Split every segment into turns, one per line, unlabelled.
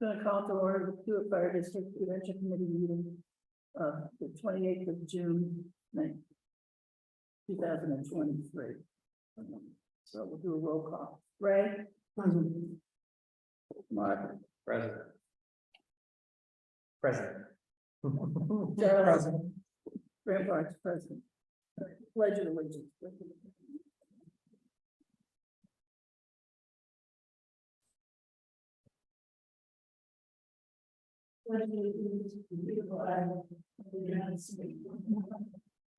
Going to call to order the Stewart Fire District Prudential Committee meeting of the 28th of June, 2023. So we'll do a roll call. Ray? Present. Mark?
Present. Present.
Charlie? Present. Rampart's present. Pledge of allegiance. Pledge of allegiance to the flag of the United States of America,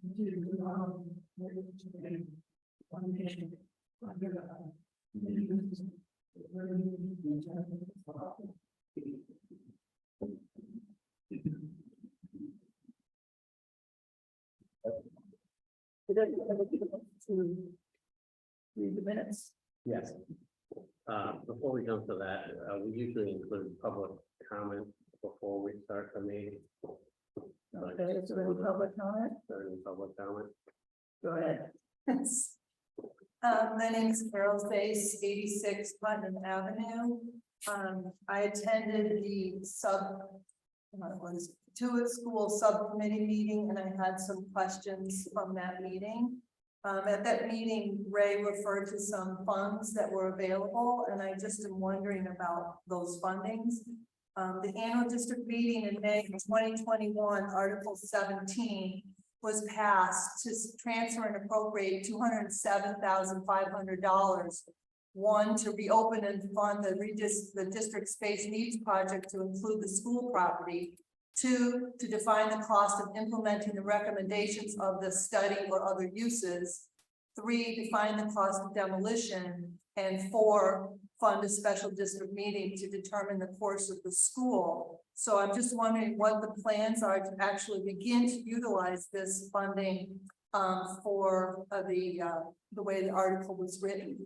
and to the republic for which it stands, one nation, under God, indivisible, with liberty and justice for all. Did everybody get to read the minutes?
Yes. Before we come to that, we usually include public comment before we start the meeting.
Okay, is there any public comment?
Starting public comment.
Go ahead.
My name is Carol Face, 86 Putnam Avenue. I attended the Stewart School subcommittee meeting, and I had some questions from that meeting. At that meeting, Ray referred to some funds that were available, and I just am wondering about those fundings. The annual district meeting in May 2021, Article 17, was passed to transfer and appropriate $207,500. One, to reopen and fund the district space needs project to include the school property. Two, to define the cost of implementing the recommendations of the study or other uses. Three, define the cost of demolition. And four, fund a special district meeting to determine the course of the school. So I'm just wondering what the plans are to actually begin to utilize this funding for the way the article was written.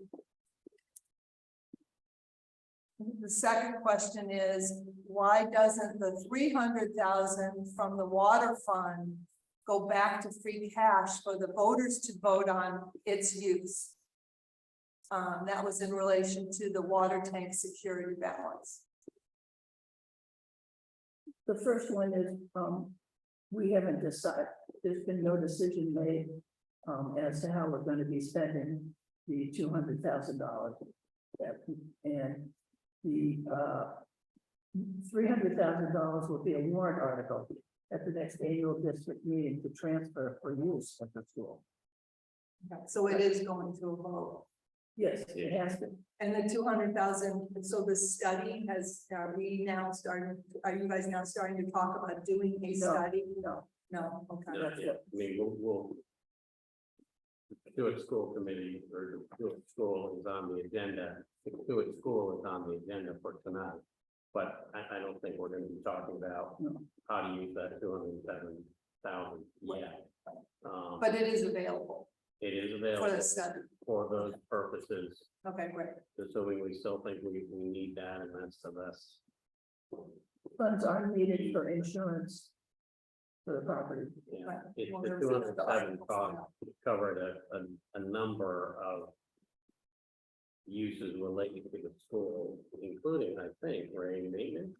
The second question is, why doesn't the $300,000 from the water fund go back to free cash for the voters to vote on its use? That was in relation to the water tank security balance.
The first one is, we haven't decided, there's been no decision made as to how we're going to be spending the $200,000. And the $300,000 will be a warrant article at the next annual district meeting to transfer for use at the school.
So it is going to a vote.
Yes, it has been.
And the 200,000, so the study are you guys now starting to talk about doing a study?
No.
No, okay.
I mean, we'll do it school committee, or do it school is on the agenda. Do it school is on the agenda for tonight. But I don't think we're going to be talking about how to use that 207,000 yet.
But it is available.
It is available
For the study.
for those purposes.
Okay, great.
So we still think we need that, and that's the best.
Funds are needed for insurance for the property.
Yeah,
Right.
it's
Well,
the
there's
207
the
cost covered a number of uses related to the school, including, I think, rain maintenance.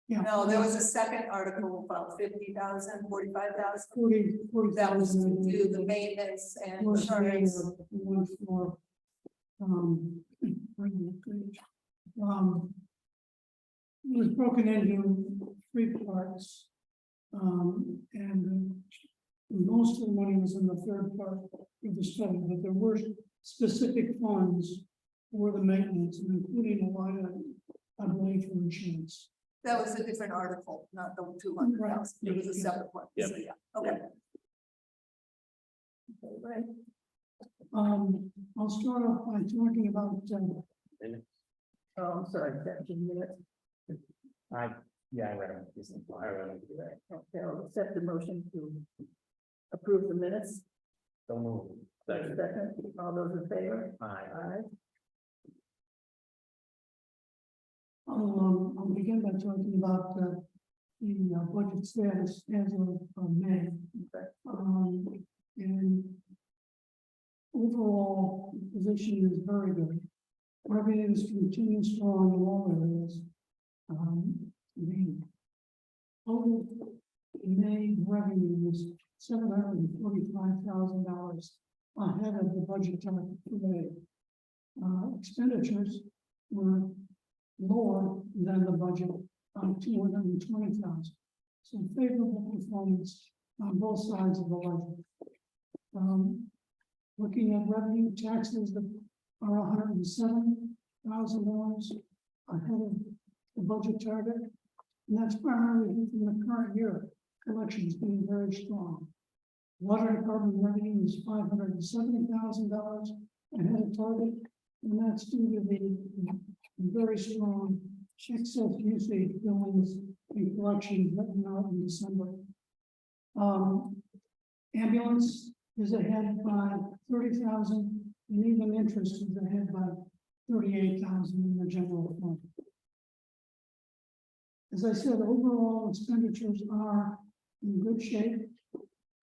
No, there was a second article about 50,000, 45,000.
40,000.
That was to do the maintenance and insurance.
One for, it was broken into 3 parts. And most of the money was in the third part of the study, but there were specific funds for the maintenance, including a line, I believe, for insurance.
That was a different article, not the 200,000. It was a separate one.
Yep.
So, yeah, okay.
Okay, right.
I'll start off by talking about,
Oh, I'm sorry, that's a minute.
I read it. I read it.
Okay, I'll accept the motion to approve the minutes.
Don't move. Second.
Second, all those in favor?
Aye.
Aye.
I'll begin by talking about the budget status as of May. And overall, the position is very good. Revenues continue strong in all areas. The total May revenue was $745,000 ahead of the budget target for May. Expenditures were lower than the budget of $220,000. So favorable performance on both sides of the ledger. Looking at revenue, taxes that are $107,000 ahead of the budget target. And that's primarily from the current year, collections being very strong. Water department revenue is $570,000 ahead of target, and that's due to the very strong excess usage billings and collections that went out in December. Ambulance is ahead by 30,000, and even interest is ahead by 38,000 in the general fund. As I said, overall expenditures are in good shape.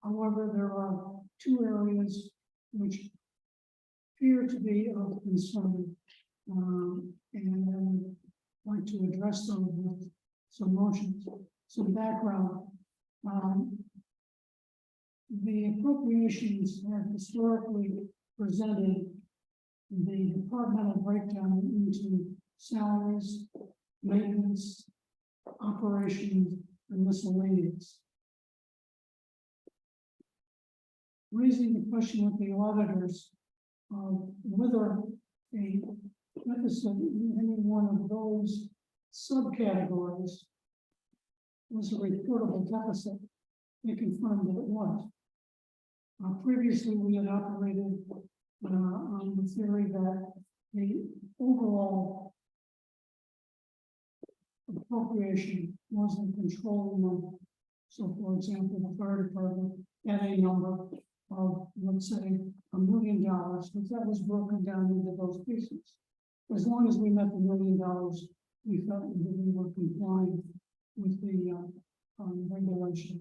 However, there are two areas which appear to be of concern, and I would like to address them with some motions, some background. The appropriations have historically presented the departmental breakdown into salaries, maintenance, operations, and miscellaneous. Raising the question with the auditors of whether a deficit in any one of those subcategories was a reportable deficit, they confirmed that it was. Previously, we had operated on the theory that the overall appropriation wasn't controlling them. So, for example, the fire department had a number of, let's say, $1 million, but that was broken down into those pieces. As long as we met the $1 million, we felt that we were complying with the regulation.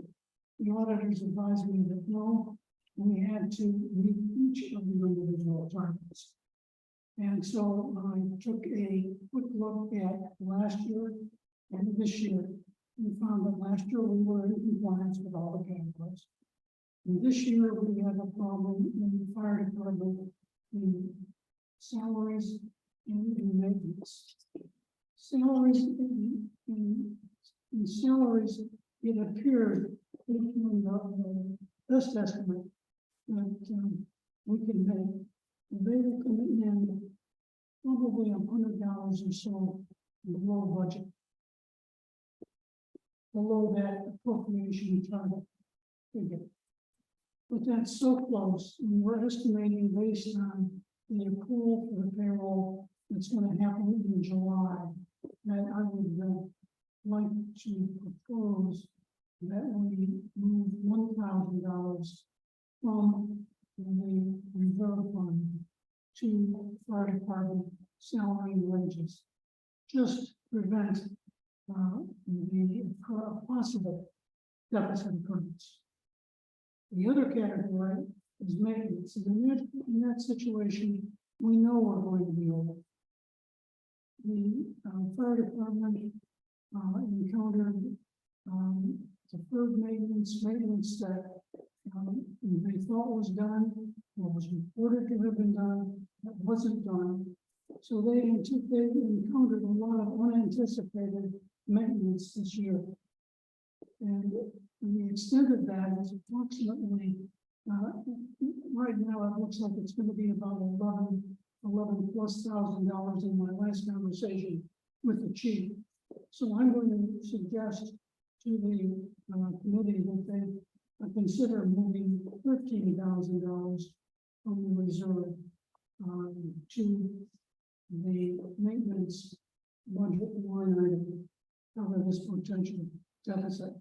The auditors advised me that no, we had to meet each of the individual targets. And so I took a quick look at last year and this year. We found that last year we were in compliance with all the categories. And this year we have a problem in the fire department, in salaries and in maintenance. Salaries, in salaries, it appears, in the best estimate that we can make, they will come in probably $100 or so below budget, below that appropriation target figure. But that's so close, and we're estimating based on the accrual for the payroll that's going to happen in July, that I would like to propose that we move $1,000 from the reserve fund to fire department salary and wages, just prevent the possible deficit occurrence. The other category is maintenance, and in that situation, we know we're going to be over. The fire department encountered deferred maintenance that they thought was done, or was reported to have been done, that wasn't done. So they encountered a lot of unanticipated maintenance this year. And the extent of that is approximately, right now it looks like it's going to be about $11,000+ in my last conversation with the chief. So I'm going to suggest to the committee that they consider moving $13,000 from the reserve to the maintenance budget line item to cover this potential deficit.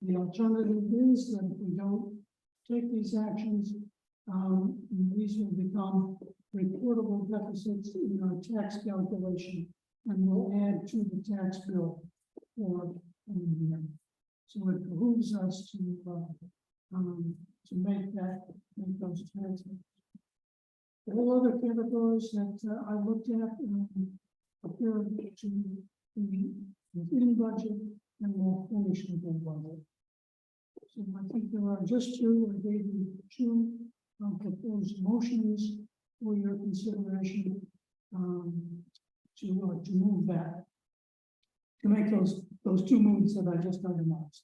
The alternative is that if we don't take these actions, these will become reportable deficits in our tax calculation and will add to the tax bill for the year. So it behooves us to make those transfers. All other categories that I looked at appear to within budget, and we'll finish within budget. So I think there are just two, I gave you two proposed motions for your consideration, to move that. To make those two moves that I just itemized.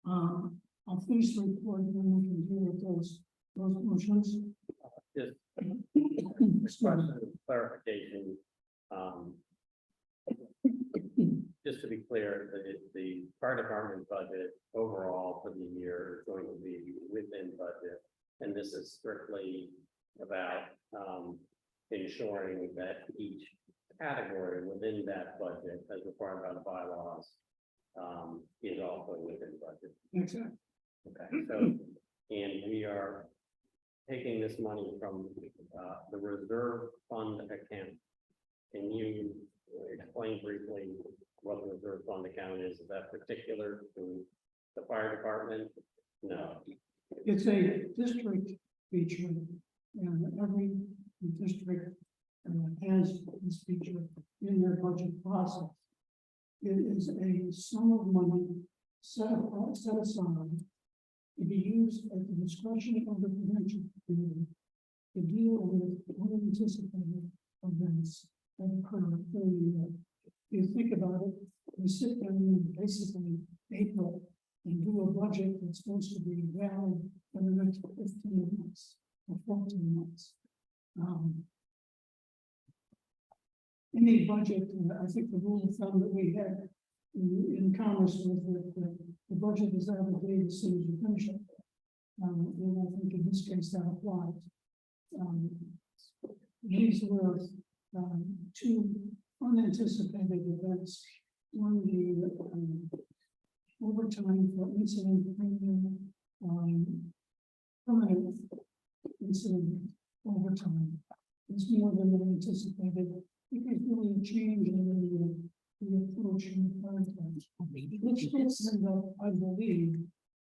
I'll finish the report, and then we can deal with those motions.
Just
Excuse me.
question of clarification. Just to be clear, the fire department budget overall for the year is going to be within budget. And this is strictly about ensuring that each category within that budget, as required by the bylaws, is also within budget.
Exactly.
Okay, so, and we are taking this money from the reserve fund account. Can you explain briefly what the reserve fund account is? Is that particular to the fire department? No.
It's a district feature, and every district has this feature in their budget process. It is a sum of money set aside to be used at the discretion of the Prudential committee to deal with unanticipated events that occur during the year. If you think about it, we sit down in basically April and do a budget that's supposed to be valid for the next 15 months or 14 months. Any budget, I think the rule of thumb that we had in Congress was that the budget is out of date as soon as you finish it. And I think in this case that applies. These were two unanticipated events. One, the overtime for incident premium, permanent incident overtime. It's more than anticipated. Because really a change in the approach in the fire department. Which will end up, I believe,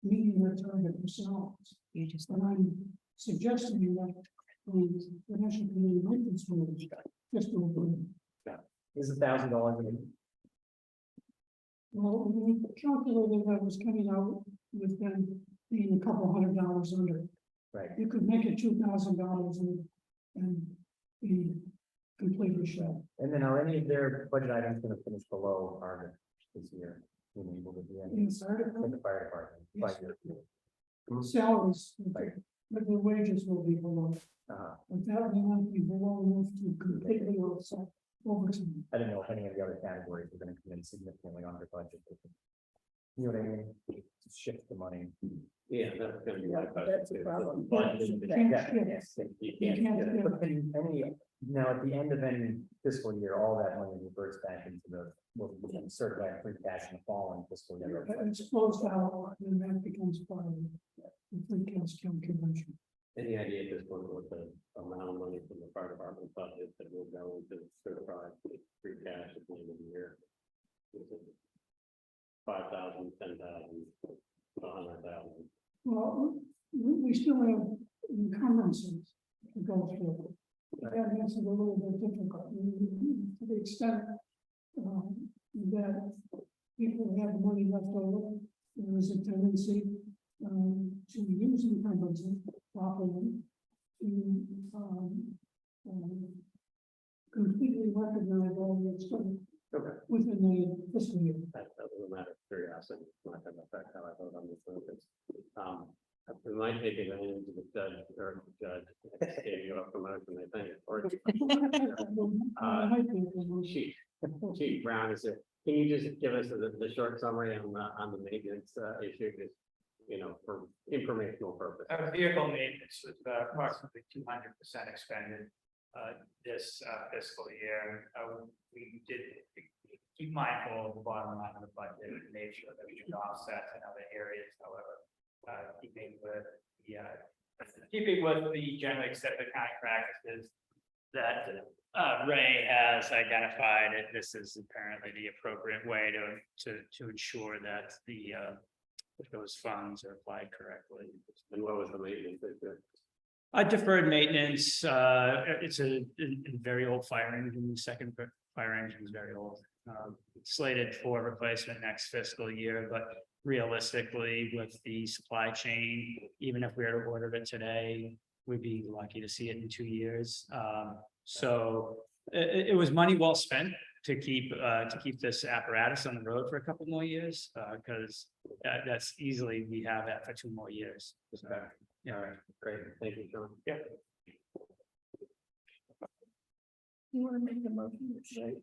meeting their target themselves. And I'm suggesting that the Prudential committee make this move just over.
Is $1,000
Well, we calculated that was coming out with them being a couple $100 under.
right?
You could make it $2,000 and be completely shut.
And then are any of their budget items going to finish below our this year? When we will be in
Inside of
the fire department,
Yes.
5 years.
salaries,
Right.
but the wages will be below. But that will not be below enough to completely offset overtime.
I didn't know if any of the other categories were going to come in significantly under budget. You know what I mean? To shift the money.
Yeah, that's gonna be my question.
That's a
too.
problem.
But
You
you
can't
Yeah,
shift.
yes.
can't
can't
get it.
shift.
But then any, now at the end of any fiscal year, all that money reverts back into the, will be certified free cash in the following fiscal year.
It's closed out, and that becomes part of the free cash calculation.
Any idea at this point what the amount of money from the fire department budget that will go into certified free cash at the end of the year? Is it 5,000, 10,000, 100,000?
Well, we still have encumbrances to go through. That makes it a little bit difficult. To the extent that people have money left over, there is a tendency to use encumbrances properly to completely recognize all the expense
Okay.
within the fiscal year.
That was a matter of curiosity. It's not gonna affect how I vote on this. We might take advantage of the judge or judge gave you a promotion, I think, or Chief Brown is there. Can you just give us the short summary on the maintenance issue, just, you know, for informational purposes?
Vehicle maintenance was approximately 200% expended this fiscal year. We did keep mindful of the bottom line of the budget and made sure that we should offset in other areas, however, keeping with the generally accepted accounting practices that Ray has identified, this is apparently the appropriate way to ensure that those funds are applied correctly.
And what was the maintenance issue?
Deferred maintenance, it's a very old fire engine, the second fire engine is very old. Slated for replacement next fiscal year, but realistically, with the supply chain, even if we were to order it today, we'd be lucky to see it in 2 years. So it was money well spent to keep this apparatus on the road for a couple more years, because that's easily, we have that for 2 more years. So, yeah.
All right, great, thank you, John.
Yeah.
You wanna make the motion, right?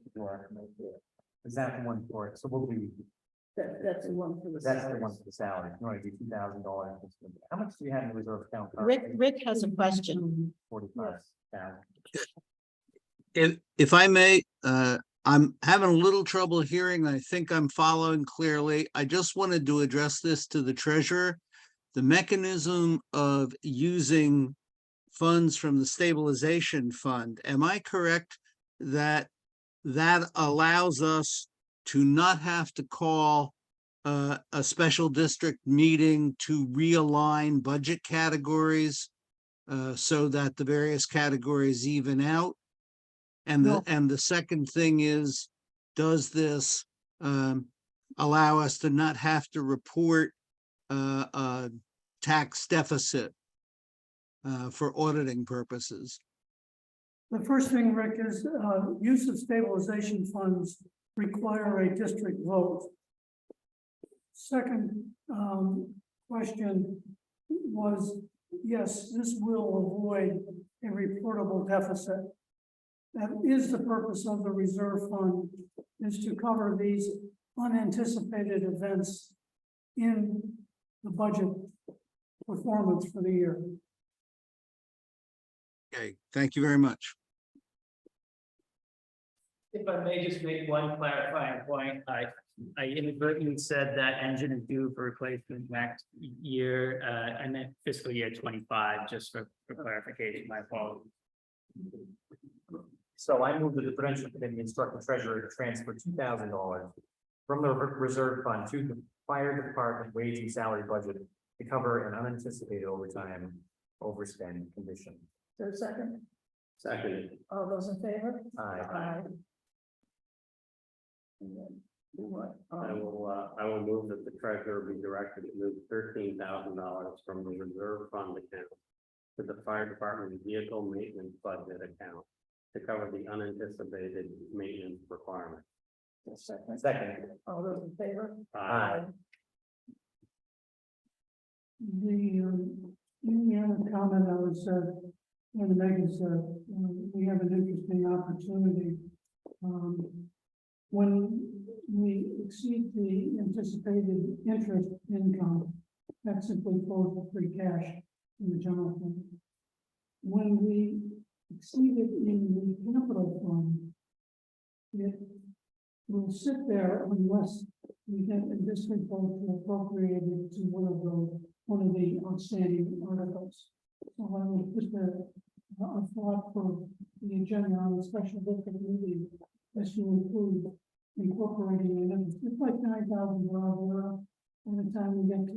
Is that the one for it? So we'll be,
That's the one for the.
that's the one for the salary. You want to do $2,000. How much do you have in the reserve account?
Rick has a question.
45,000.
If I may, I'm having a little trouble hearing. I think I'm following clearly. I just wanted to address this to the treasurer. The mechanism of using funds from the stabilization fund, am I correct that that allows us to not have to call a special district meeting to realign budget categories so that the various categories even out? And the second thing is, does this allow us to not have to report a tax deficit for auditing purposes?
The first thing, Rick, is use of stabilization funds require a district vote. Second question was, yes, this will avoid a reportable deficit. That is the purpose of the reserve fund, is to cover these unanticipated events in the budget performance for the year.
Okay, thank you very much.
If I may just make one clarifying point, I inadvertently said that engine is due for replacement next year, and then fiscal year 25, just for clarification, my apologies.
So I move that the Prudential Committee instruct the treasurer to transfer $2,000 from the reserve fund to the fire department wage and salary budget to cover an unanticipated overtime overspend condition.
So second,
Second,
all those in favor?
Aye.
And then do what?
I will move that the treasurer be directed to move $13,000 from the reserve fund account to the fire department vehicle maintenance budget account to cover the unanticipated maintenance requirement.
Second,
Second.
all those in favor?
Aye.
The other comment I was going to make is we have an interesting opportunity. When we exceed the anticipated interest income, that simply flows to free cash in the general fund. When we exceed it in the capital fund, it will sit there unless we get a district vote to appropriate it to one of the outstanding articles. So I was just a thought for the agenda on the special district meeting, as to include incorporating it. It's like $9,000 by the time we get to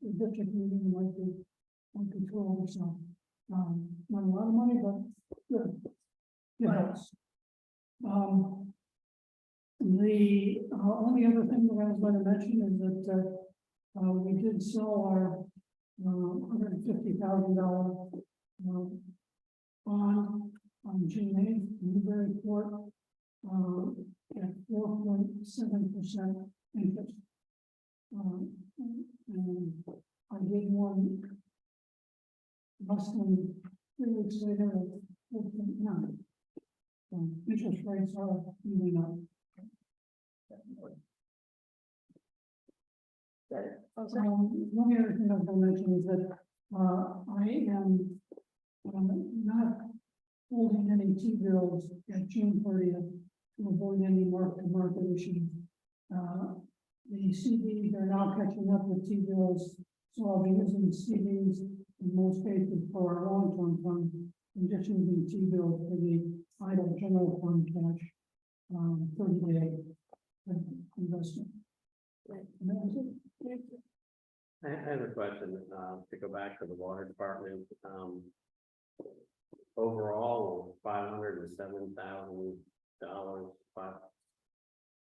the district meeting, like the 12 or so. Not a lot of money, but good. Yes. The only other thing that I was going to mention is that we did sell our $150,000 bond on June 8th, Newbury Court, at 4.7% interest. And I did one less than 3 weeks later at 4.9. Interest rates are moving up. One other thing I was going to mention is that I am not holding any T-bills at June 30th to avoid any mark-to-market issues. The CDs are now catching up with T-bills, so I'll be using CDs in most cases for our long-term fund, and just using T-bills for the idle general fund cash, 30-day investment. And that was it.
I have a question, to go back to the water department, overall, $507,000,
Our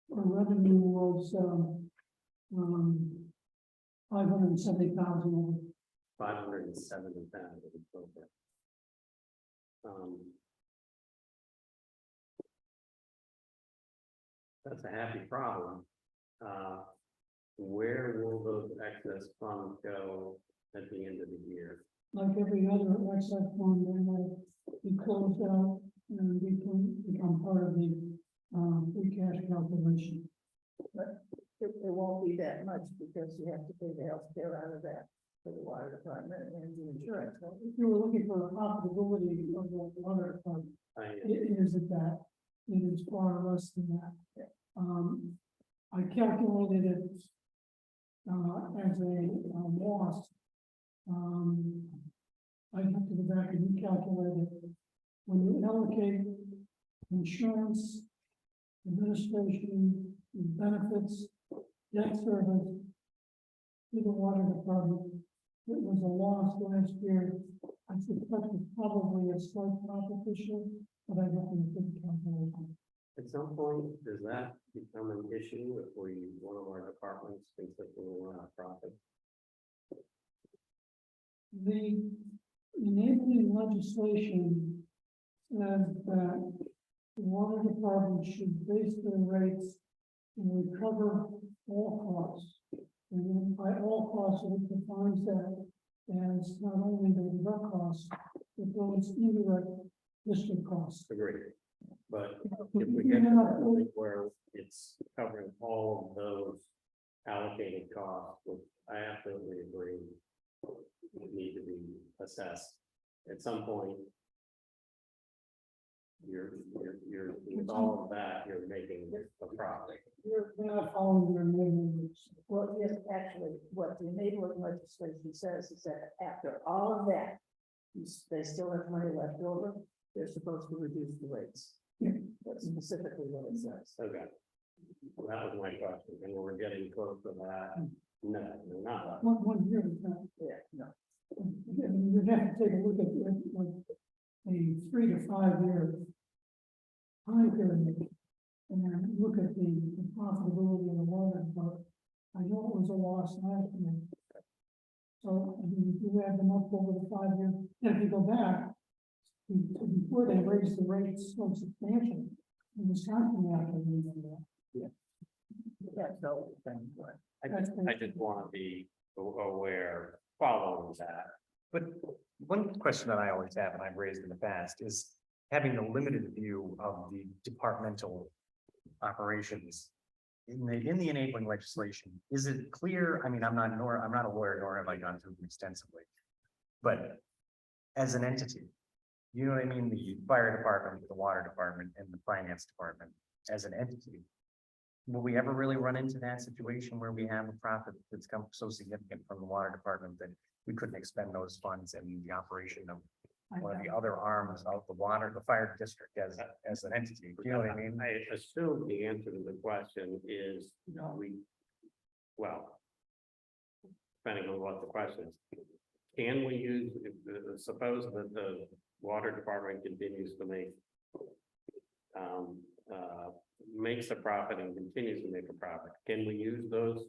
revenue was, 570,000.
570,000. Okay. That's a happy problem. Where will those excess funds go at the end of the year?
Like every other excess fund, they will be closed out and become part of the, free cash calculation.
It won't be that much because you have to pay the health care out of that for the water department and the insurance.
If you were looking for the profitability of the water department, it isn't that. It is far less than that. I calculated it as a loss. I have to go back and recalculate it. When you allocate insurance, administration, benefits, debt service to the water department, it was a loss last year. I suspect it's probably a slight profit this year, but I don't think it's calculation.
At some point, does that become an issue if one of our departments thinks that we're not profit?
The enabling legislation says that the water department should base their rates and recover all costs. And then by all costs, it defines that as not only the direct costs, but those indirect district costs.
Agreed. But if we get to the point where it's covering all of those allocated costs, which I absolutely agree would need to be assessed at some point. You're with all of that, you're making a profit.
You're not following their enabling rules.
Well, yes, actually, what the enabling legislation says is that after all of that, they still have money left over, they're supposed to reduce the rates. That's specifically what it says.
Okay. Well, that was my question, and we're getting close to that. No, we're not.
One year is not.
Yeah, no.
You have to take a look at a 3 to 5 year time period. And then look at the profitability of the water, but I know it was a loss last year. So, I mean, if you add them up over the 5 years, and if you go back, before they raised the rates so substantially, in Wisconsin, after that.
Yeah, no, then what?
I just want to be aware, following that.
But one question that I always have, and I've raised in the past, is having the limited view of the departmental operations. In the enabling legislation, is it clear? I mean, I'm not a lawyer, nor have I gone through them extensively. But as an entity, you know what I mean? The fire department, the water department, and the finance department as an entity. Will we ever really run into that situation where we have a profit that's come so significant from the water department that we couldn't expend those funds in the operation of one of the other arms of the fire district as an entity? Do you know what I mean?
I assume the answer to the question is, well, depending on what the question is, can we use, suppose that the water department continues to makes a profit and continues to make a profit, can we use those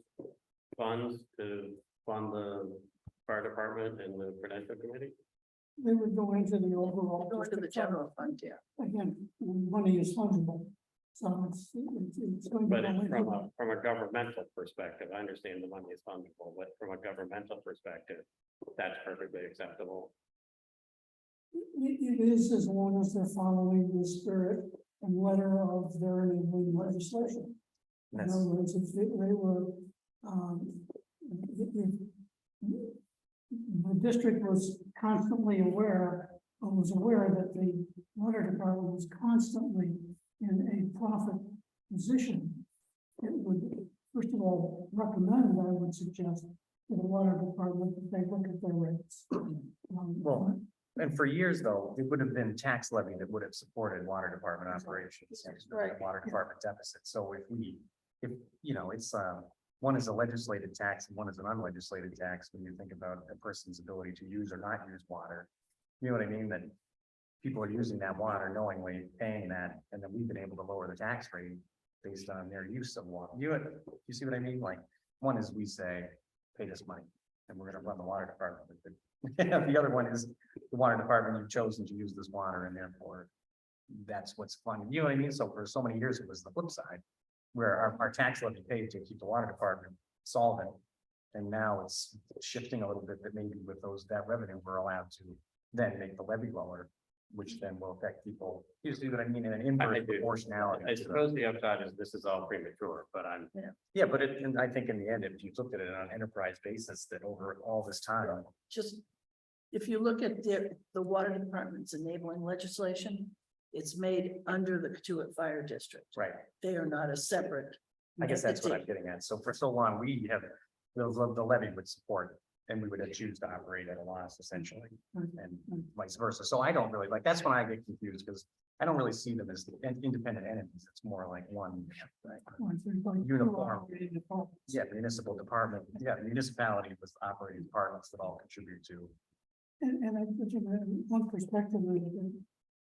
funds to fund the fire department and the Prudential committee?
They would go into the overall.
Go into the general fund, yeah.
Again, money is fungible, so it's going to.
But
go into-
from a governmental perspective, I understand the money is fungible, but from a governmental perspective, that's perfectly acceptable.
It is, as long as they're following the spirit and letter of their enabling legislation. In
That's-
other words, if they were, the district was constantly aware that the water department was constantly in a profit position. It would, first of all, recommend, I would suggest, to the water department that they look at their rates.
Well, and for years though, it would have been tax levy that would have supported water department operations and
Right.
water department deficit. So if you know, it's one is a legislated tax and one is an unlegislated tax when you think about a person's ability to use or not use water. You know what I mean? That people are using that water knowingly, paying that, and then we've been able to lower the tax rate based on their use of water. You see what I mean? Like, one is we say, pay this money, and we're gonna run the water department with it. The other one is the water department, you've chosen to use this water, and therefore that's what's funded. You know what I mean? So for so many years, it was the flip side, where our tax levy paid to keep the water department solvent. And now it's shifting a little bit, that maybe with that revenue, we're allowed to then make the levy lower, which then will affect people. You see what I mean? In an inverse
do.
proportionality.
I suppose the upside is this is all premature, but I'm,
Yeah, but and I think in the end, if you looked at it on an enterprise basis, that over all this time,
Just, if you look at the water department's enabling legislation, it's made under the Katuitt Fire District.
right?
They are not a separate.
I guess that's what I'm
entity.
getting at. So for so long, we have, the levy would support, and we would choose to operate at a loss essentially, and vice versa. So I don't really like, that's when I get confused, because I don't really see them as independent entities. It's more like one uniform. Yeah, municipal department, yeah, municipality with operating departments that all contribute to.
And I think one perspective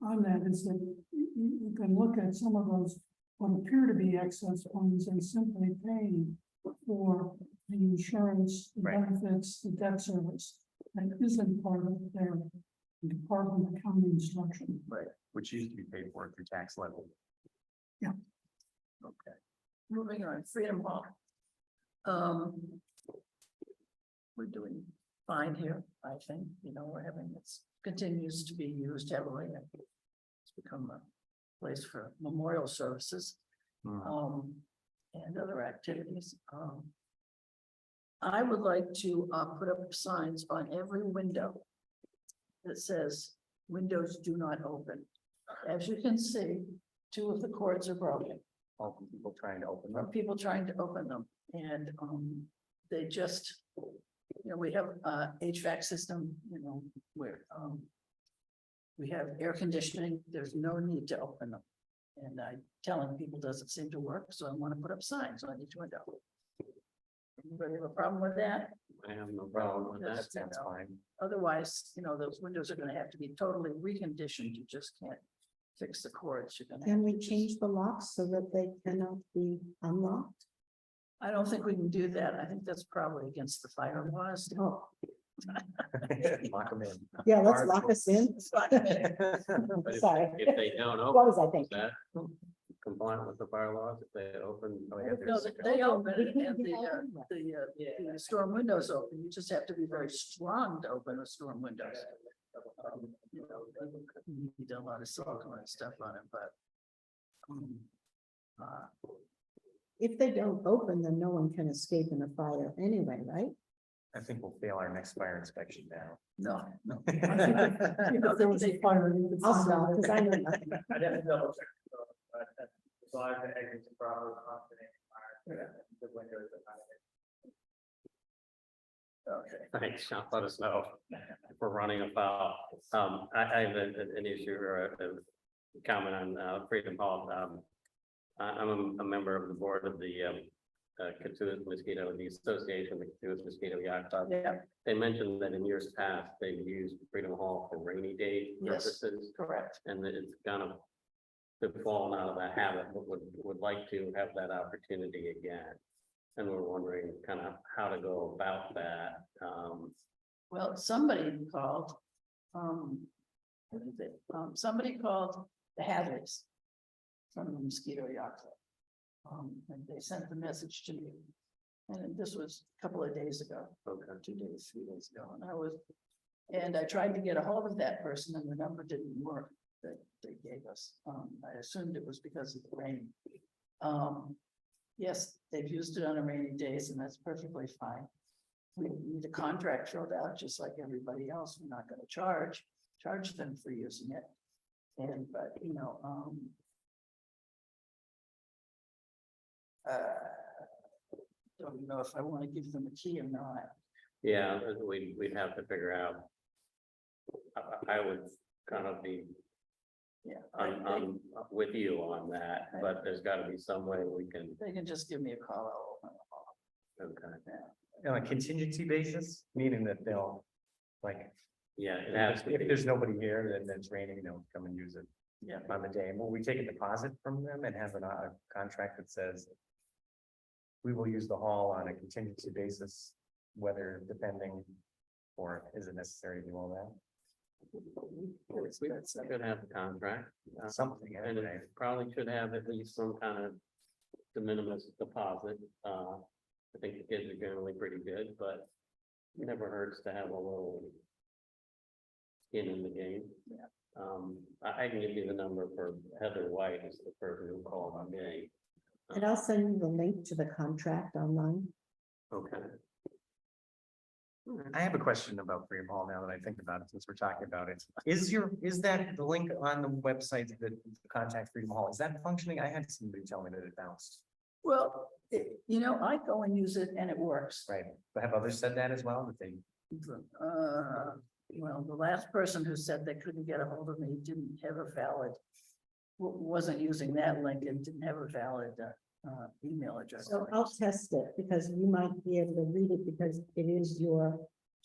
on that is that you can look at some of those what appear to be excess funds and simply paying for the insurance, the
Right.
benefits, the debt service. That isn't part of their department accounting instruction.
Right. Which used to be paid for through tax levy.
Okay, moving on, Freedom Hall. We're doing fine here, I think, we're having, continues to be used heavily. It's become a place for memorial services, and other activities. I would like to, put up signs on every window that says, windows do not open. As you can see, 2 of the cords are broken.
All the people trying to open
From
up.
people trying to open them, and they just, we have HVAC system, where we have air conditioning, there's no need to open them. And I telling people doesn't seem to work, so I want to put up signs on each window. Anybody have a problem with that?
I have no problem with that.
That sounds fine.
Otherwise, those windows are gonna have to be totally reconditioned, you just can't fix the cords, you're gonna.
Can
have
we
to just-
change the locks so that they cannot be unlocked?
I don't think we can do that, I think that's probably against the fire laws.
Oh,
Lock them in.
yeah, let's lock us in.
But if-
Sorry.
If they don't
What
open,
was I
is
thinking?
that compliant with the bylaws, if they open?
Oh, yeah,
No,
there's-
they open it, and the storm windows open, you just have to be very strong to open the storm windows. You need a lot of silicone and stuff on it, but.
If they don't open, then no one can escape in a fire anyway, right?
I think we'll fail our next fire inspection now.
No.
If there was a fire. you could
I'll
find
stop,
out.
because I know nothing.
I'd have to double check. As long as the exits are properly confident, the windows are not.
Okay.
Thanks, Sean, let us know if we're running afoul. I have an issue or a comment on Freedom Hall. I'm a member of the board of the Katuitt Mosquito, the Association of the Katuitt Mosquito Yacht Club.
Yeah,
They mentioned that in years past, they've used Freedom Hall for rainy day
Yes.
purposes,
correct.
and that it's kind of they've fallen out of that habit, but would like to have that opportunity again. And we're wondering kind of how to go about that.
Well, somebody called, what is it? Somebody called the Hadleys from the Mosquito Yacht Club. And they sent the message to me. And this was a couple of days ago,
Okay.
3 days ago, and I tried to get a hold of that person and the number didn't work that they gave us. I assumed it was because of the rain. Yes, they've used it on a rainy days and that's perfectly fine. We need a contract filled out just like everybody else. We're not gonna charge them for using it. And, but, don't know if I want to give them a key or not.
Yeah, we'd have to figure out. I would kind of be
Yeah.
I'm with you on that, but there's gotta be some way we can,
They can just give me a call. I'll open
Okay,
On a contingency basis, meaning that they'll, like,
yeah, it has to
if
be.
there's nobody here, then it's raining, they'll come and use it.
Yeah.
On the day, will we take a deposit from them and have a contract that says we will use the hall on a contingency basis, whether depending, or is it necessary to do all that?
We should have a contract.
Something,
And
anyway.
it probably should have at least some kind of de minimis deposit. I think the kids are generally pretty good, but it never hurts to have a little skin in the game. I can give you the number for Heather White, is the person who called on me.
And I'll send you the link to the contract online.
Okay.
I have a question about Freedom Hall now that I think about it, since we're talking about it. Is that the link on the website that contact Freedom Hall, is that functioning? I had somebody tell me that it bounced,
Well, you know, I go and use it and it works.
right? But have others said that as well, that they,
Well, the last person who said they couldn't get a hold of me didn't have a valid, wasn't using that link and didn't have a valid email address.
So I'll test it because you might be able to read it because it is your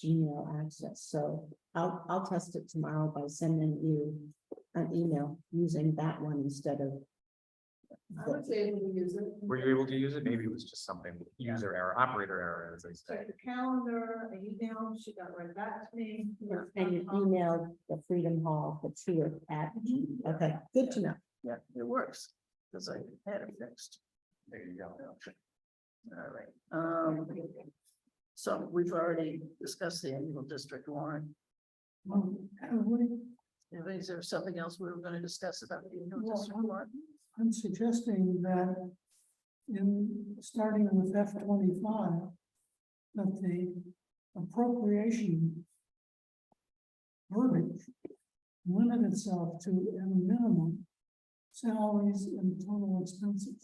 Gmail access. So I'll test it tomorrow by sending you an email using that one instead of.
I was able to use it.
were you able to use it? Maybe it was just something, user error, operator error, as they say.
Check the calendar, I emailed, she got right back to me.
And you emailed the Freedom Hall, the tour at, okay, good to know.
Yeah, it works, because I had it fixed.
There you go.
All right, so we've already discussed the annual district warrant. Is there something else we were gonna discuss about the annual district warrant?
I'm suggesting that starting with F-25, that the appropriation verbiage limit itself to a minimum salaries and total expenses.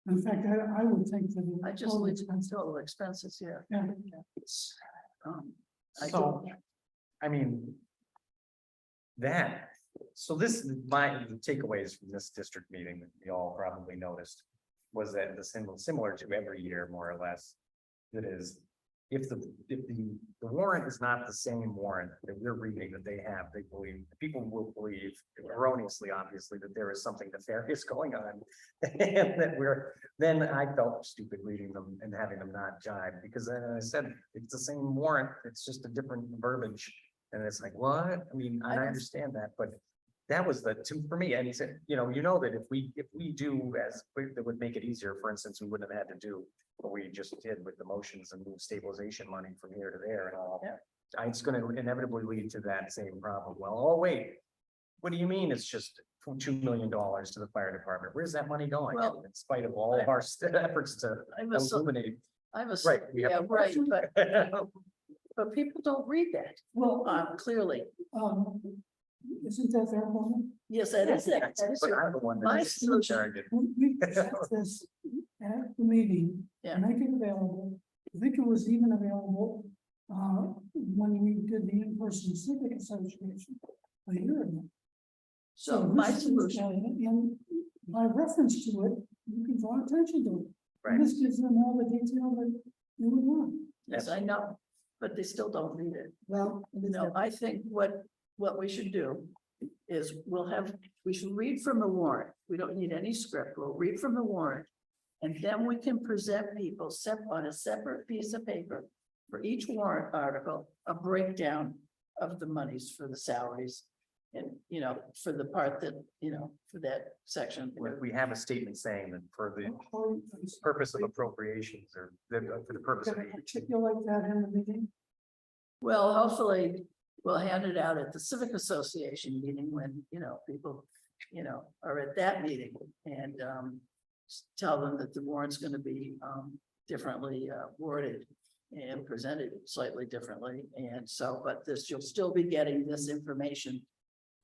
In fact, I would think that.
I just leave total expenses here.
Yeah.
I
So,
don't,
I mean. So the takeaways from this district meeting that we all probably noticed. Was that similar to every year, more or less. That is, if the warrant is not the same warrant that we're reading that they have, people will believe erroneously, obviously, that there is something nefarious going on. And then I felt stupid reading them and having them not jibe, because then I said, it's the same warrant, it's just a different verbiage. And it's like, what? I mean, I understand that, but that was the two for me. And he said, you know that if we do that would make it easier. For instance, we wouldn't have had to do what we just did with the motions and move stabilization money from here to there and all.
Yeah.
It's going to inevitably lead to that same problem. Well, oh, wait, what do you mean? It's just $2 million to the fire department. Where's that money going?
Well,
In spite of all of our efforts to
I was,
illuminate.
I was,
Right, we have
yeah,
a
right, but people don't read that,
Well,
clearly.
isn't that their problem?
Yes, that is it. That is
But
it.
I'm the one
My
that
solution-
started.
We discussed this at the meeting,
Yeah.
make it available. I think it was even available when we did the in-person civic association a year ago.
So my
this is,
solution,
and by reference to it, you can draw attention to it.
Right.
And this gives them all the detail that you would want.
yes, I know, but they still don't read it.
Well,
No, I think what we should do is we should read from the warrant. We don't need any script. We'll read from the warrant. And then we can present people on a separate piece of paper for each warrant article, a breakdown of the monies for the salaries. And, for the part that, for that section.
We have a statement saying that for the purpose of appropriations or for the purpose of.
Can I articulate that in the meeting?
Well, hopefully we'll hand it out at the Civic Association meeting when, people, are at that meeting and tell them that the warrant's going to be differently worded and presented slightly differently. And so, but you'll still be getting this information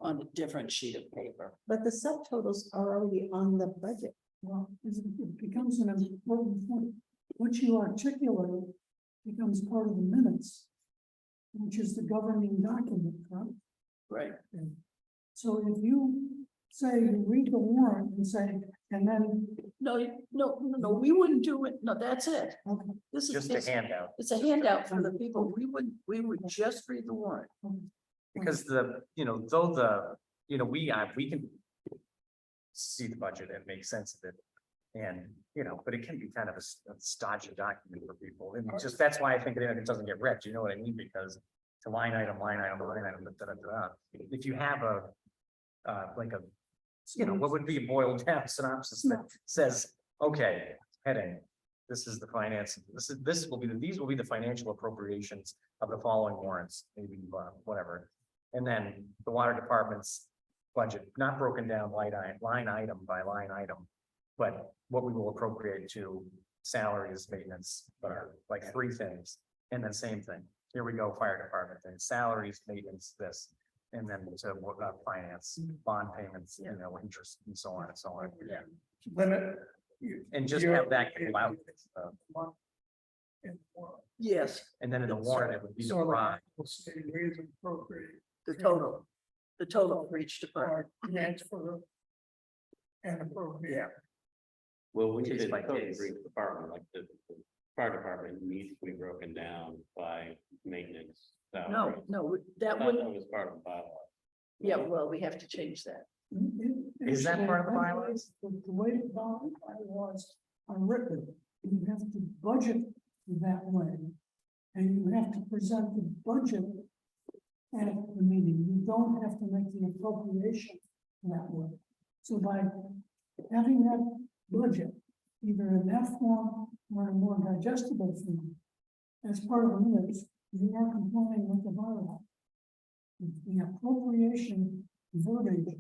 on a different sheet of paper.
but the subtotals are already on the budget.
Well, it becomes an important point. What you articulate becomes part of the minutes, which is the governing document, right?
Right.
So if you say, you read the warrant and say, and then
No, we wouldn't do it. No, that's it. This is
Just a handout,
it's a handout for the people. We would just read the warrant.
because we can see the budget and make sense of it. And, but it can be kind of a stodgy document for people, and just, that's why I think it doesn't get read, you know what I mean, because it's a line item, if you have like a, what would be a boiled down synopsis that says, okay, heading, this is the finance, these will be the financial appropriations of the following warrants, maybe, whatever. And then the water department's budget, not broken down line item by line item, but what we will appropriate to salaries, maintenance, like 3 things. And then same thing, here we go, fire department thing, salaries, maintenance, this. And then to finance, bond payments, interest and so on and so on.
Yeah.
And just have that come out.
Yes,
And then in the warrant, it would be the rod.
the total for each department.
And appropriate.
Well, we
Case
did
by
totally
case.
agree with the department, like the fire department needs to be broken down by maintenance. salary.
No,
I
that
thought
wouldn't,
that was part of the bylaw.
yeah, well, we have to change that.
Is that part of the bylaws?
The way the bylaws are written, you have to budget that way. And you have to present the budget at the meeting. You don't have to make the appropriation that way. So by having that budget, either in that form or in a more digestible form, as part of the minutes, you are complying with the bylaw. The appropriation verbiage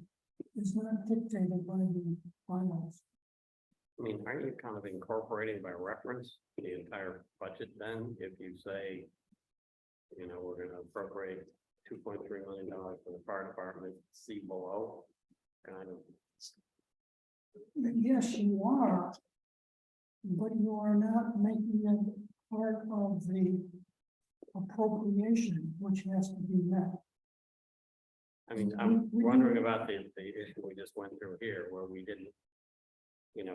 is not dictated by the bylaws.
I mean, aren't you kind of incorporating by reference the entire budget then, if you say, we're gonna appropriate $2.3 million for the fire department, see below, kind of.
Yes, you are. But you are not making it part of the appropriation, which has to be met.
I mean, I'm wondering about the issue we just went through here, where we didn't,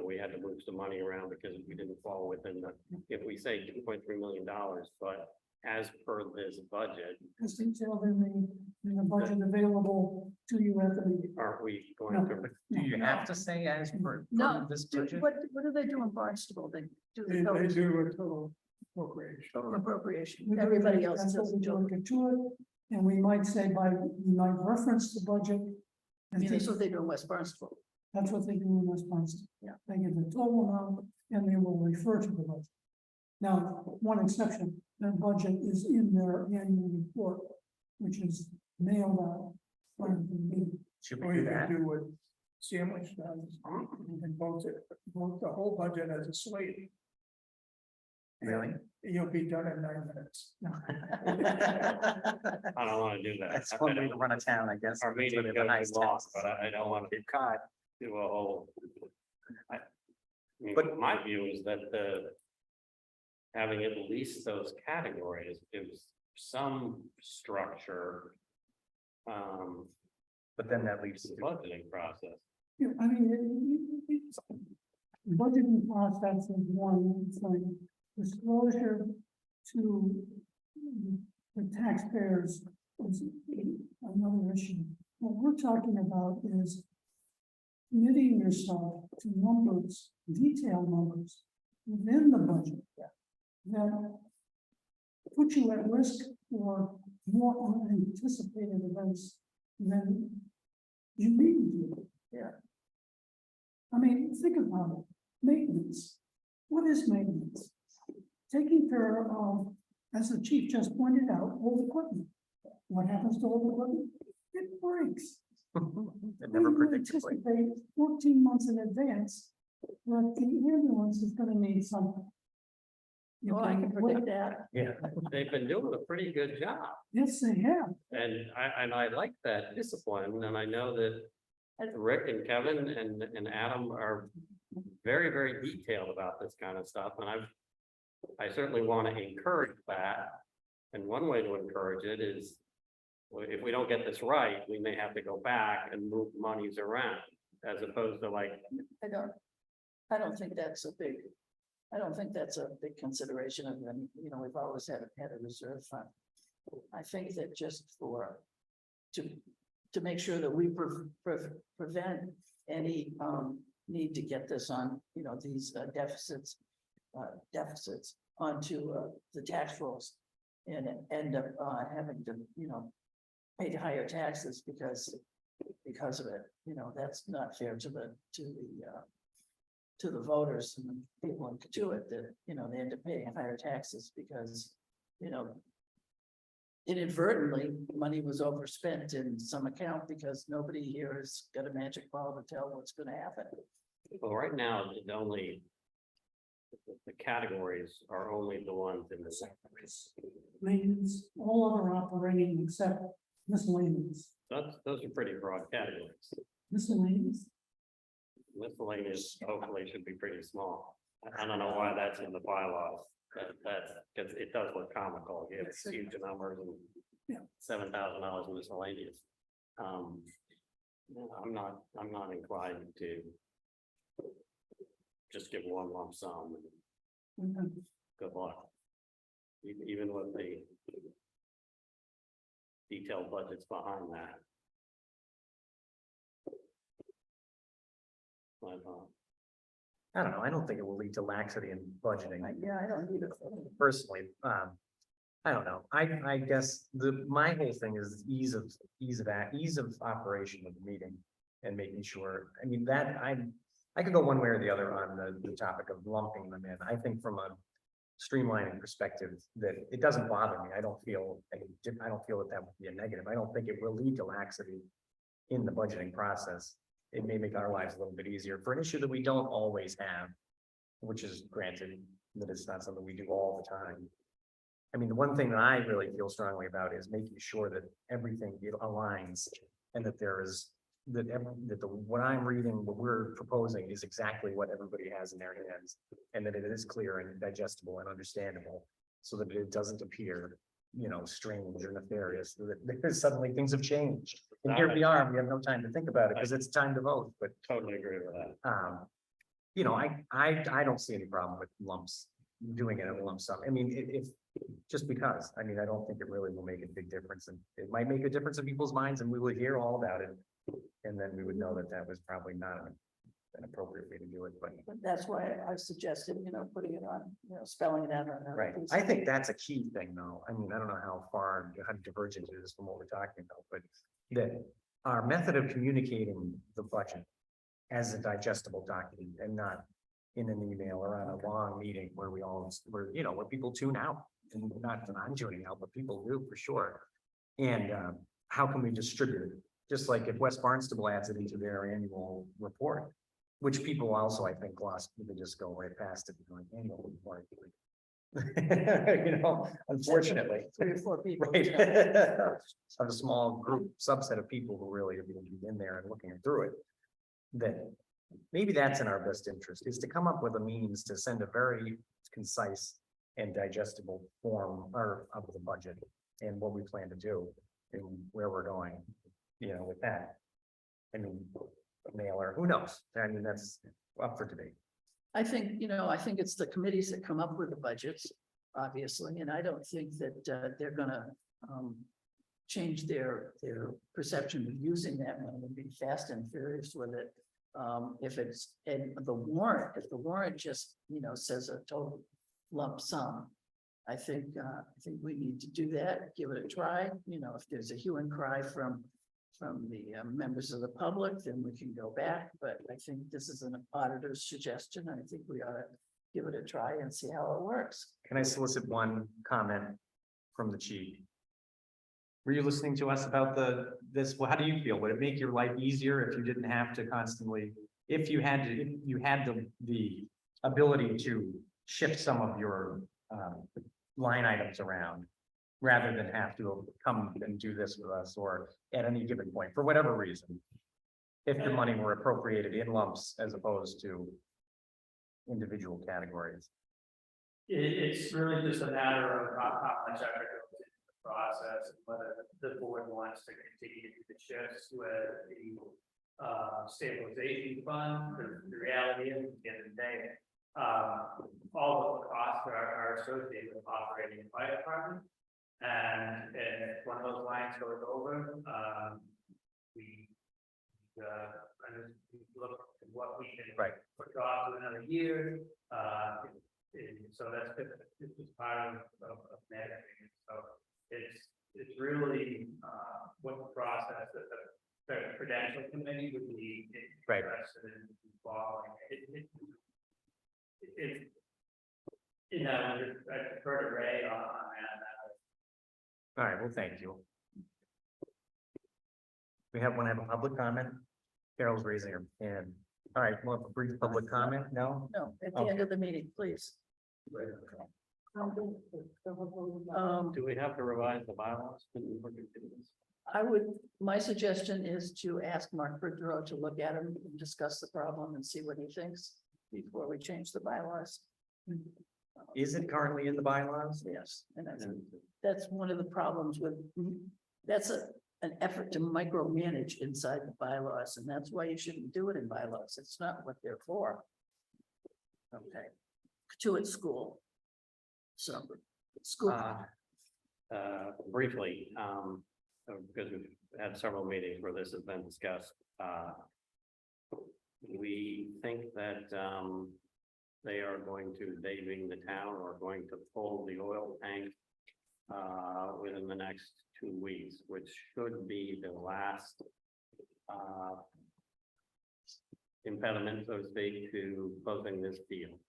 we had to move some money around because we didn't fall within if we say $2.3 million, but as per this budget,
As detailed in the budget available to you at the meeting.
aren't we going
No.
to?
Do you have to say as per
No,
this
do-
budget?
what do they do in Barnstable? They do the
They
total
do a total appropriation.
appropriation.
We do
Everybody
that,
else
that's what
does
we
the
do,
total.
get to it, and we might say we might reference the budget.
I
And
mean, that's
take-
what they do in West Barnstable.
That's what they do in Wisconsin.
Yeah.
They give the total amount and they will refer to the budget. Now, one exception, their budget is in their annual report, which is mailed out. Prior to the meeting.
Should
Or
we
you
do
can
that?
do what Sandwich does, and vote the whole budget as a slate.
Really?
You'll be done in 9 minutes.
I don't want to do that.
That's one way to run a town, I guess.
Our meeting
With
goes
a nice
long,
tax.
but I don't want to
Get caught.
do a whole. I mean,
But-
my view is that having at least those categories gives some structure.
But then that leaves
To the budgeting process.
Yeah, I mean, budgeting process is one thing, disclosure to the taxpayers is another issue. What we're talking about is committing yourself to numbers, detailed numbers within the budget that put you at risk for more unanticipated events than you need to do.
Yeah.
I mean, think about it. Maintenance. What is maintenance? Taking care of, as the chief just pointed out, old equipment. What happens to old equipment? It breaks.
It never
We
predictably.
anticipate 14 months in advance that the ambulance is gonna need something. You
Well, I can predict that.
Yeah.
They've been doing a pretty good job,
Yes, they have.
and I like that discipline, and I know that. Rick and Kevin and Adam are very, very detailed about this kind of stuff, and I certainly want to encourage that. And one way to encourage it is, well, if we don't get this right, we may have to go back and move monies around, as opposed to like,
I don't think that's a big, I don't think that's a big consideration of them, you know, we've always had a reserve fund. I think that just for, to make sure that we prevent any, need to get this on, you know, these deficits onto, the tax rolls. And end up, having to, you know, pay higher taxes because of it, you know, that's not fair to the voters and the people in Katuitt that, you know, they end up paying higher taxes because, you know, inadvertently, money was overspent in some account because nobody here has got a magic ball to tell what's gonna happen.
Well, right now, the only. The categories are only the ones in the.
Maintenance, all other operating except miscellaneous.
Those are pretty broad categories.
Miscellaneous,
Miscellaneous hopefully should be pretty small. I don't know why that's in the bylaws. That's because it does look comical. You have huge numbers and.
Yeah.
$7,000 miscellaneous. I'm not inclined to. Just give one lump sum and
okay.
good luck. Even with the. Detailed budgets behind that. But,
I don't know, I don't think it will lead to laxity in budgeting.
Yeah, I don't need it.
Personally, I don't know, I guess my whole thing is ease of operation of the meeting. And making sure, I mean, that I could go one way or the other on the topic of lumping them in. I think from a streamlining perspective, that it doesn't bother me. I don't feel that would be a negative. I don't think it will lead to laxity in the budgeting process. It may make our lives a little bit easier for an issue that we don't always have, which is granted that it's not something we do all the time. I mean, the one thing that I really feel strongly about is making sure that everything aligns and that there is what I'm reading, what we're proposing is exactly what everybody has in their hands. And that it is clear and digestible and understandable, so that it doesn't appear, you know, strange or nefarious, that suddenly things have changed. And here we are, we have no time to think about it because it's time to vote, but.
totally agree with that.
You know, I don't see any problem with lumps, doing it in a lump sum. I mean, if, just because, I mean, I don't think it really will make a big difference, and it might make a difference in people's minds, and we will hear all about it. And then we would know that that was probably not an appropriate way to do it, but.
But that's why I suggested, you know, putting it on, you know, spelling it out on. another
Right,
piece
I
of
think that's a key thing, though. I mean, I don't know how divergent it is from what we're talking about, but that our method of communicating the budget as a digestible document and not in an email or on a long meeting where where people tune out, and not that I'm tuning out, but people do for sure. And how can we distribute it? Just like if West Barnstable adds it into their annual report, which people also, I think, gloss, they just go right past it, like annual report. You know, unfortunately.
3 or 4 people.
Right.
You know.
Of a small group, subset of people who really are going to be in there and looking through it. That maybe that's in our best interest, is to come up with a means to send a very concise and digestible form of the budget and what we plan to do and where we're going, you know, with that. I mean, a mailer, who knows? I mean, that's up for debate.
I think, you know, I think it's the committees that come up with the budgets, obviously, and I don't think that they're gonna change their perception of using that money and be fast and furious with it. If it's, and the warrant just, you know, says a total lump sum. I think we need to do that, give it a try. You know, if there's a hue and cry from the members of the public, then we can go back. But I think this is an auditor's suggestion. I think we ought to give it a try and see how it works.
Can I solicit one comment from the chief? Were you listening to us about this? Well, how do you feel? Would it make your life easier if you didn't have to constantly, if you had the ability to shift some of your line items around, rather than have to come and do this with us or at any given point, for whatever reason? If the money were appropriated in lumps as opposed to individual categories.
It's really just a matter of how much effort goes into the process, and whether the board wants to continue to do the shifts with the stabilization fund, the reality is, at the end of the day, all of the costs are associated with operating a fire department. And if one of those lines goes over, we look at what we can put off to another year. So that's just part of managing. So it's really what the process that the Prudential committee would be interested in following. You know, I defer to Ray on that.
All right, well, thank you. We have one have a public comment. Carol's raising her hand. All right, we'll have a brief public comment. No?
No, at the end of the meeting, please.
Do we have to revise the bylaws?
My suggestion is to ask Mark Boudreau to look at them and discuss the problem and see what he thinks before we change the bylaws.
Is it currently in the bylaws?
Yes, and that's one of the problems with, that's an effort to micromanage inside the bylaws, and that's why you shouldn't do it in bylaws. It's not what they're for. Okay, to its school. So, school.
Briefly, because we've had several meetings where this has been discussed, we think that they are going to, they being the town, are going to pull the oil tank within the next 2 weeks, which should be the last impediment, so to speak, to closing this deal.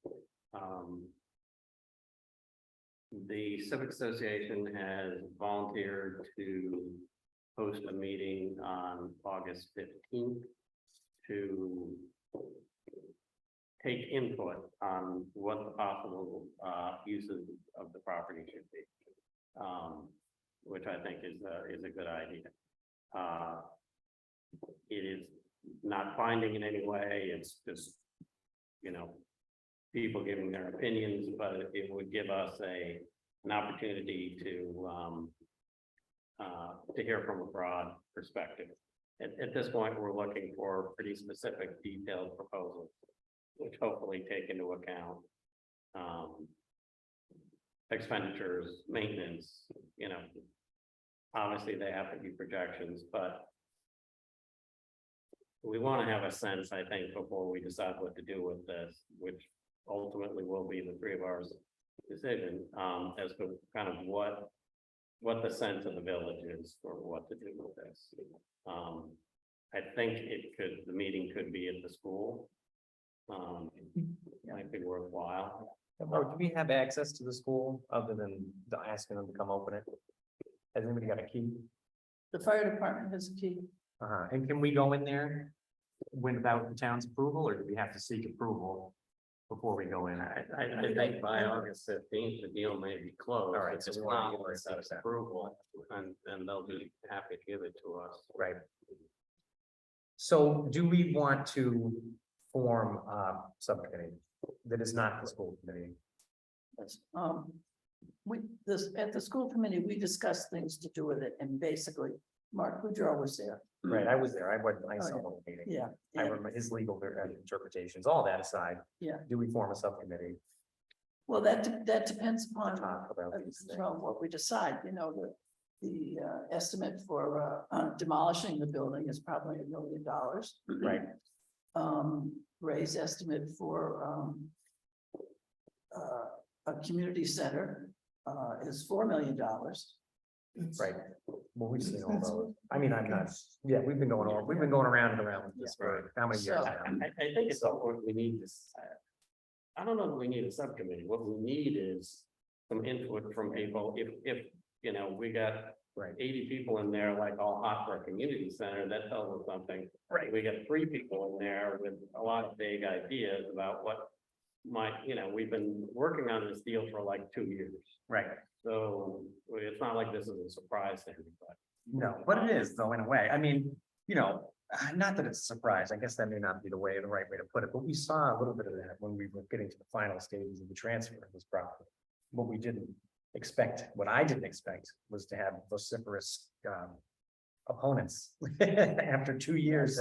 The Civic Association has volunteered to host a meeting on August 15th to take input on what the possible uses of the property should be, which I think is a good idea. It is not binding in any way. It's just, you know, people giving their opinions, but it would give us an opportunity to hear from a broad perspective. At this point, we're looking for pretty specific, detailed proposals, which hopefully take into account expenditures, maintenance, you know, obviously they have to be projections, but we want to have a sense, I think, before we decide what to do with this, which ultimately will be the three of ours decision, as to kind of what the sense of the village is for what to do with this. I think the meeting could be at the school. Might be worthwhile.
Or do we have access to the school other than asking them to come open it? Has anybody got a key?
The fire department has a key.
And can we go in there without the town's approval, or do we have to seek approval before we go in?
I think by August 15th, the deal may be closed.
All right,
It's
so
just
we want to
not
get this
approval, and they'll be happy to give it to us.
Right. So do we want to form a subcommittee that is not the school committee?
Yes. At the school committee, we discussed things to do with it, and basically, Mark Boudreau was there.
Right, I was there. I saw the meeting.
Yeah.
I remember his legal interpretations, all that aside.
Yeah.
Do we form a subcommittee?
Well, that depends upon
Talk about these things.
what we decide, you know, the estimate for demolishing the building is probably $1 million.
Right.
Ray's estimate for a community center is $4 million.
Right. Well, we've seen all those. I mean, I'm not, yeah, we've been going around and around with this for how many years
So,
now?
I think it's what we need this. I don't know that we need a subcommittee. What we need is some input from people. If you know, we got
Right.
80 people in there, like all hot for a community center, that tells us something.
Right.
We got 3 people in there with a lot of vague ideas about what might, you know, we've been working on this deal for like 2 years.
Right.
So it's not like this is a surprise to anybody.
No, but it is though, in a way. I mean, you know, not that it's a surprise. I guess that may not be the right way to put it, but we saw a little bit of that when we were getting to the final stages of the transfer of this property. What I didn't expect was to have vociferous opponents after 2 years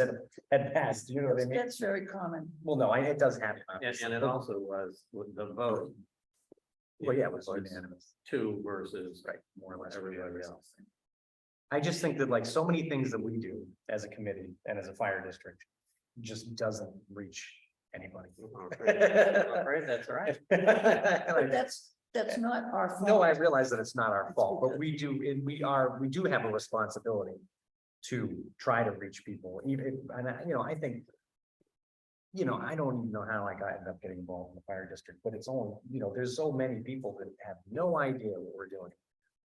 had passed, you know what I mean?
That's very common.
Well, no, it does happen.
And
obviously.
it also was with the vote.
Well, yeah, it was unanimous.
Two versus
Right, more or less.
everybody else.
I just think that like so many things that we do as a committee and as a fire district just doesn't reach anybody.
I'm afraid that's right.
But that's not our fault.
No, I realize that it's not our fault, but we do, we do have a responsibility to try to reach people, even, and I think. I don't even know how I ended up getting involved in the fire district, but it's only, there's so many people that have no idea what we're doing.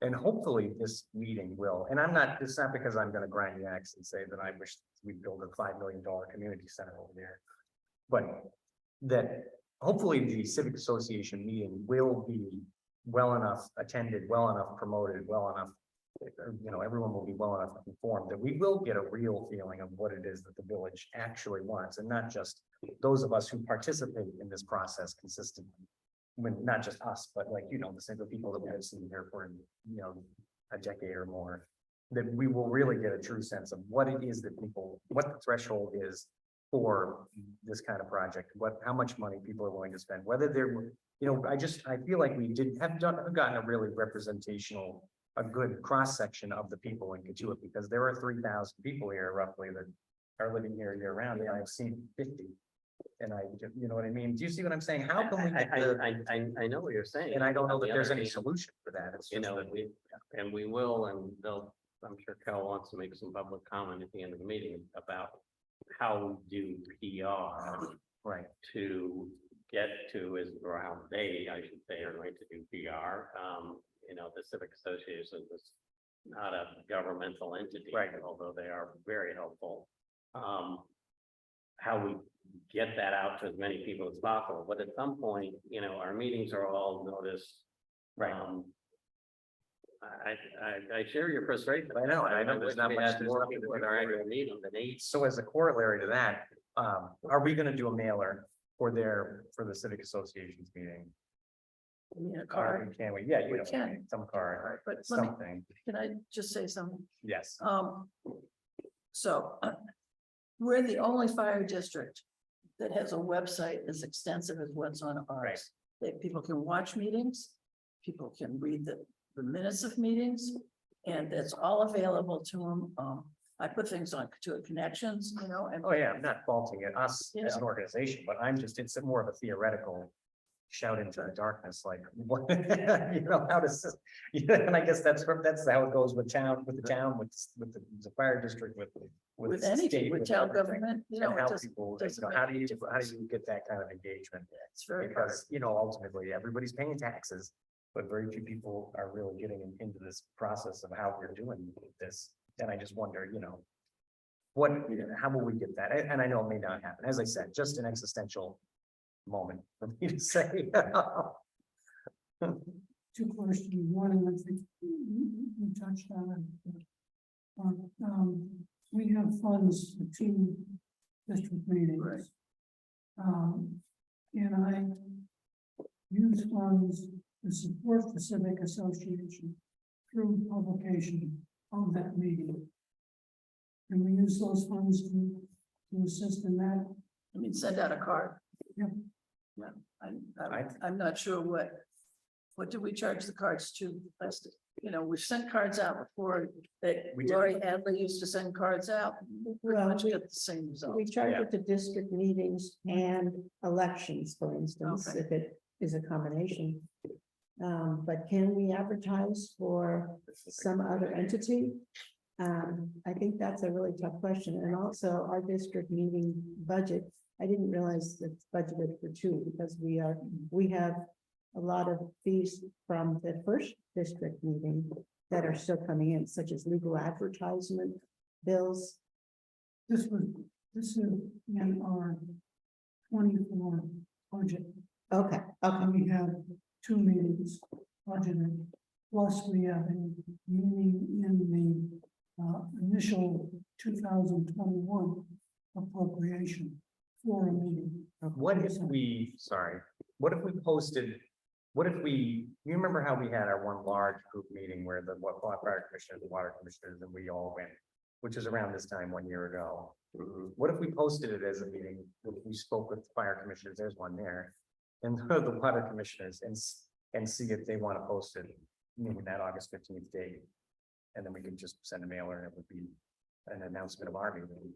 And hopefully this meeting will, and it's not because I'm gonna grind the axe and say that I wish we'd build a $5 million community center over there. But that hopefully the civic association meeting will be well enough attended, well enough promoted, well enough. Everyone will be well enough informed that we will get a real feeling of what it is that the village actually wants, and not just those of us who participate in this process consistently. When not just us, but like, the single people that we have seen here for, a decade or more. That we will really get a true sense of what it is that what the threshold is for this kind of project, how much money people are willing to spend, whether they're, I feel like we gotten a really representational, a good cross-section of the people in Katuitt, because there are 3,000 people here roughly that are living here year round, and I've seen 50. And you know what I mean? Do you see what I'm saying? How can we get
I know what you're saying.
and I don't know
On
that
the
there's
other
any
hand,
solution for that. It's just that-
we will, and I'm sure Cal wants to make some public comment at the end of the meeting about how we do PR
right.
to get to, or how they, I should say, are going to do PR. The Civic Association is not a governmental entity,
Right.
although they are very helpful. How we get that out to as many people as possible, but at some point, our meetings are all noticed.
Right.
I share your frustration.
I know there's
wish
not
we
much-
had
there's
more
nothing
people
to
at
do
our
for it.
annual meeting than 8.
So as a corollary to that, are we gonna do a mailer for the civic association's meeting?
I mean, a
Or
card.
can we? Yeah,
We can.
some card,
But let me,
something,
can I just say something?
yes.
So we're the only fire district that has a website as extensive as what's on
Right.
ours. That people can watch meetings, people can read the minutes of meetings, and that's all available to them. I put things on to connections, and
Oh, yeah, I'm not faulting it, us
Yeah.
as an organization, but it's more of a theoretical shout into the darkness, like, what, how does this, and I guess that's how it goes with the town, with the fire district, with
with
the
anything,
state,
with town
everything.
government,
And
it
how
just,
people,
doesn't
how do
make
you get that kind of engagement?
it's very hard.
Because, ultimately, everybody's paying taxes, but very few people are really getting into this process of how we're doing this. And I just wonder, how will we get that? And I know it may not happen. As I said, just an existential moment for me to say.
Two questions. One, and I think we touched on it. We have funds for 2 district meetings.
Right.
And I use funds to support the civic association through publication of that meeting. Can we use those funds to assist in that?
I mean, send out a card.
Yeah.
Yeah, I'm not sure what do we charge the cards to? We've sent cards out before, that
We did.
Lori Hadley used to send cards out. We pretty
Well,
much
we-
get the same result.
We charge it to district meetings and elections, for instance,
Okay.
if it is a combination. But can we advertise for some other entity? I think that's a really tough question. And also our district meeting budget, I didn't realize it's budgeted for 2 because we have a lot of fees from the first district meeting that are still coming in, such as legal advertisement bills.
This is in our 24 budget.
Okay,
And we have 2 meetings budgeted, plus we have a meeting in the initial 2021 appropriation for a meeting.
What if we posted, you remember how we had our one large group meeting where the fire commissioners, the water commissioners, and we all went which is around this time 1 year ago.
Mhm.
What if we posted it as a meeting, we spoke with the fire commissioners, there's one there. And the water commissioners and see if they want to post it, maybe that August 15th date. And then we can just send a mailer and it would be an announcement of our meeting.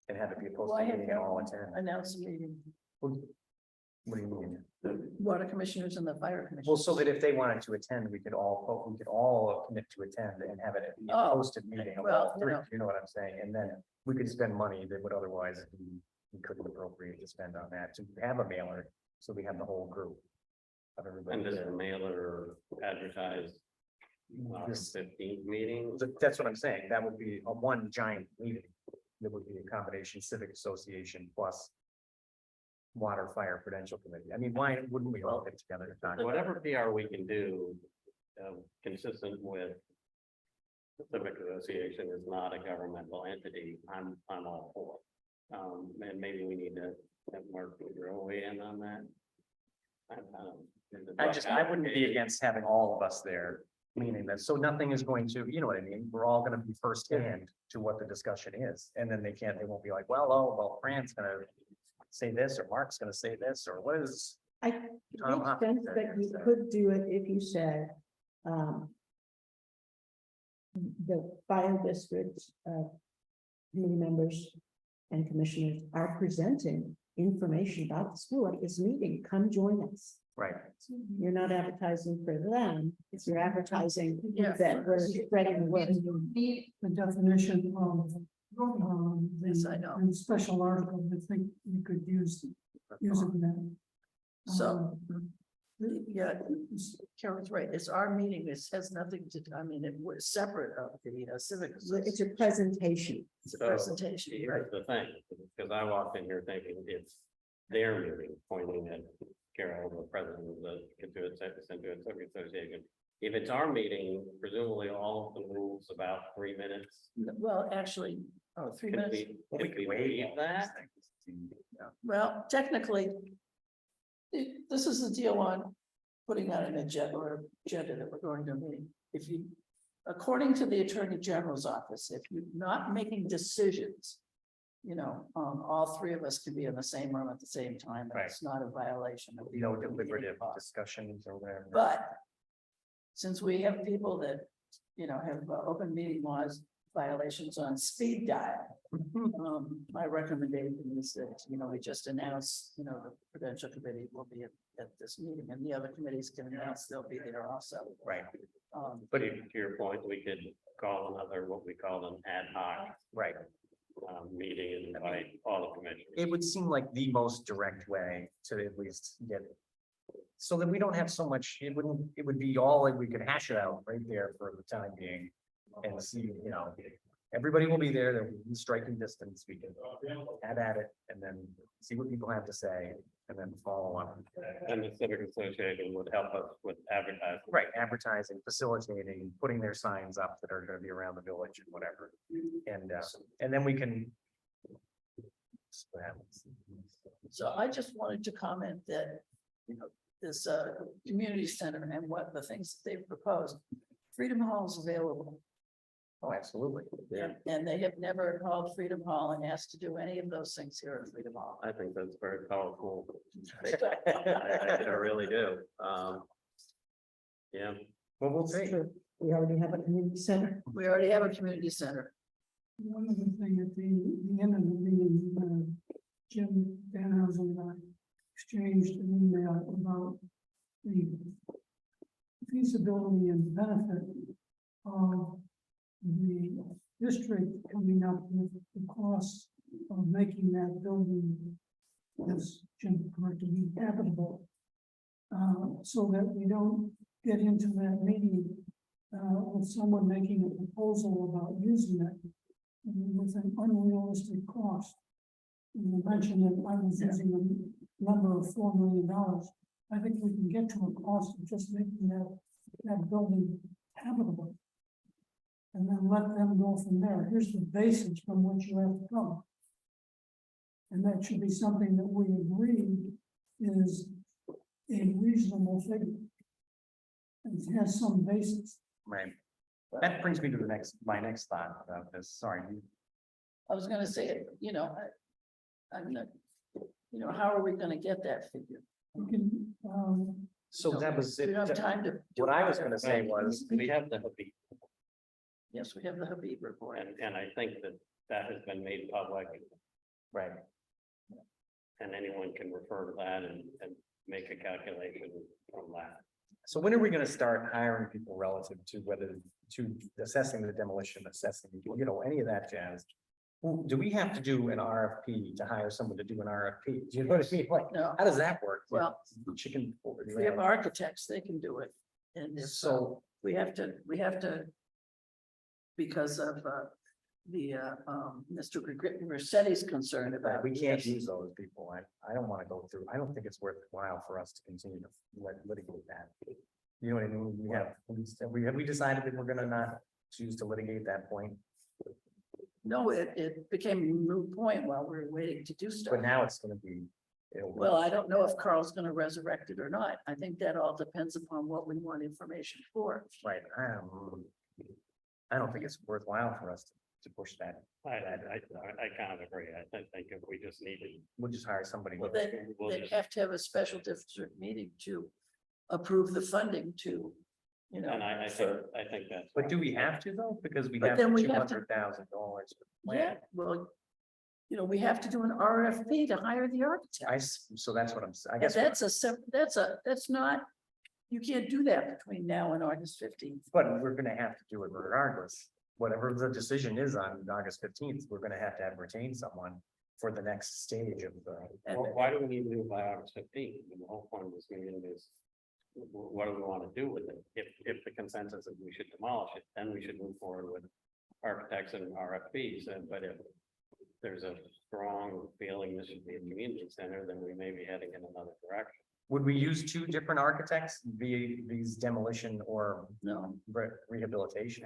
And have it be a
Why
posted
have
meeting and all attend.
Announce a meeting,
What do you mean?
the water commissioners and the fire commissioners.
Well, so that if they wanted to attend, we could all commit to attend and have it be a
Oh,
posted meeting of
well,
all three,
you know.
you know what I'm saying? And then we could spend money that would otherwise we couldn't appropriate to spend on that, to have a mailer, so we have the whole group of everybody
And does the
there.
mailer advertise
This-
15th meeting?
That's what I'm saying, that would be a one giant meeting. That would be a combination civic association plus water, fire, Prudential committee. I mean, why wouldn't we all get together to talk? about it?
Whatever PR we can do, consistent with the Civic Association is not a governmental entity, I'm all for. And maybe we need to have Mark weigh in on that.
I wouldn't be against having all of us there, meaning that, so nothing is going to, you know what I mean? We're all gonna be firsthand to what the discussion is, and then they won't be like, well, Fran's gonna say this, or Mark's gonna say this, or what is.
I
Tom
make
Hopkins
sense
there,
that you
so.
could do it if you said, the fire district, committee members and commissioners are presenting information about the school at this meeting. Come join us.
Right,
You're not advertising for them, you're advertising
Yeah.
that we're spreading the word.
The definition of,
Yes, I know.
the special article, I think we could use it in that.
So, yeah, Karen's right, it's our meeting, this has nothing to, I mean, we're separate of the civic.
It's a
association.
presentation.
It's a presentation, right?
Here's the thing, because I walked in here thinking it's their meeting, pointing at Carol, the president of the Civic Association. If it's our meeting, presumably all of the rules about 3 minutes.
Well, actually, 3 minutes.
well, we
If
could
we
waive
waive
all
that,
these things. Yeah.
Well, technically, this is the deal on putting out an agenda that we're going to meet. If you, according to the Attorney General's office, if you're not making decisions, all three of us can be in the same room at the same time.
Right.
It's not a violation of the
No
open meeting
deliberative
law.
discussions or whatever.
But since we have people that, have open meeting laws violations on speed dial, my recommendation is that, we just announce, the Prudential committee will be at this meeting, and the other committees can announce they'll be there also.
Right,
but to your point, we could call another, what we call an ad hoc
right.
meeting and invite all the commissioners.
It would seem like the most direct way to at least get. So that we don't have so much, it would be all, we could hash it out right there for the time being. And see, everybody will be there, they'll be in striking distance, we can add at it and then see what people have to say. And then follow on.
And the Civic Association would help us with advertising.
Right, advertising, facilitating, putting their signs up that are gonna be around the village and whatever. And then we can. What happens?
So I just wanted to comment that, this community center and what the things that they've proposed. Freedom Hall is available,
Oh, absolutely.
Yeah,
and they have never called Freedom Hall and asked to do any of those things here at Freedom Hall.
I think that's very powerful. I really do. Yeah,
Well, we'll see.
We already have a community center.
We already have a community center.
One other thing at the end of the meeting, Jim Danhausen and I exchanged an email about the feasibility and benefit of the district coming up with the cost of making that building, as Jim corrected, habitable. So that we don't get into that meeting with someone making a proposal about using it with an unrealistic cost. You mentioned that I was using a number of $4 million. I think we can get to a cost of just making that building habitable. And then let them go from there. Here's the basis from which you have to come. And that should be something that we agree is a reasonable figure. And it has some basis.
Right. That brings me to my next thought about this, sorry.
I was gonna say, I'm not, how are we gonna get that figure?
You can,
So that was
We
it.
don't have time to.
What I was gonna say was,
We have the Habib,
Yes, we have the Habib report.
and I think that has been made public,
right,
and anyone can refer to that and make a calculation from that.
so when are we gonna start hiring people relative to to assessing the demolition, assessing, any of that jazz? Do we have to do an RFP to hire someone to do an RFP? Do you know what I mean? Like,
No,
how does that work?
well,
Chicken.
if we have architects, they can do it. And if
So,
we have to, because of Mr. Rossetti's concern about.
we can't use those people. I don't wanna go through, I don't think it's worthwhile for us to continue to litigate that. You know what I mean? Have we decided that we're gonna not choose to litigate that point?
No, it became a moot point while we were waiting to do stuff.
But now it's gonna be.
Well, I don't know if Carl's gonna resurrect it or not. I think that all depends upon what we want information for.
Right, I don't think it's worthwhile for us to push that.
I kind of agree. I think if we just need to.
We'll just hire somebody.
Well, they have to have a special district meeting to approve the funding to,
And I think that's.
But do we have to though? Because we
But
have
then we
$200,000.
have to- Yeah, well, we have to do an RFP to hire the architect.
So that's what I
And
guess.
that's not, you can't do that between now and August 15th.
But we're gonna have to do it regardless. Whatever the decision is on August 15th, we're gonna have to retain someone for the next stage of the.
And
Why do we need to do it by August 15th? The whole point of this meeting is, what do we want to do with it? If the consensus is we should demolish it, then we should move forward with architects and RFPs. But if there's a strong feeling this should be a community center, then we may be heading in another direction.
Would we use two different architects, be these demolition or
No,
rehabilitation?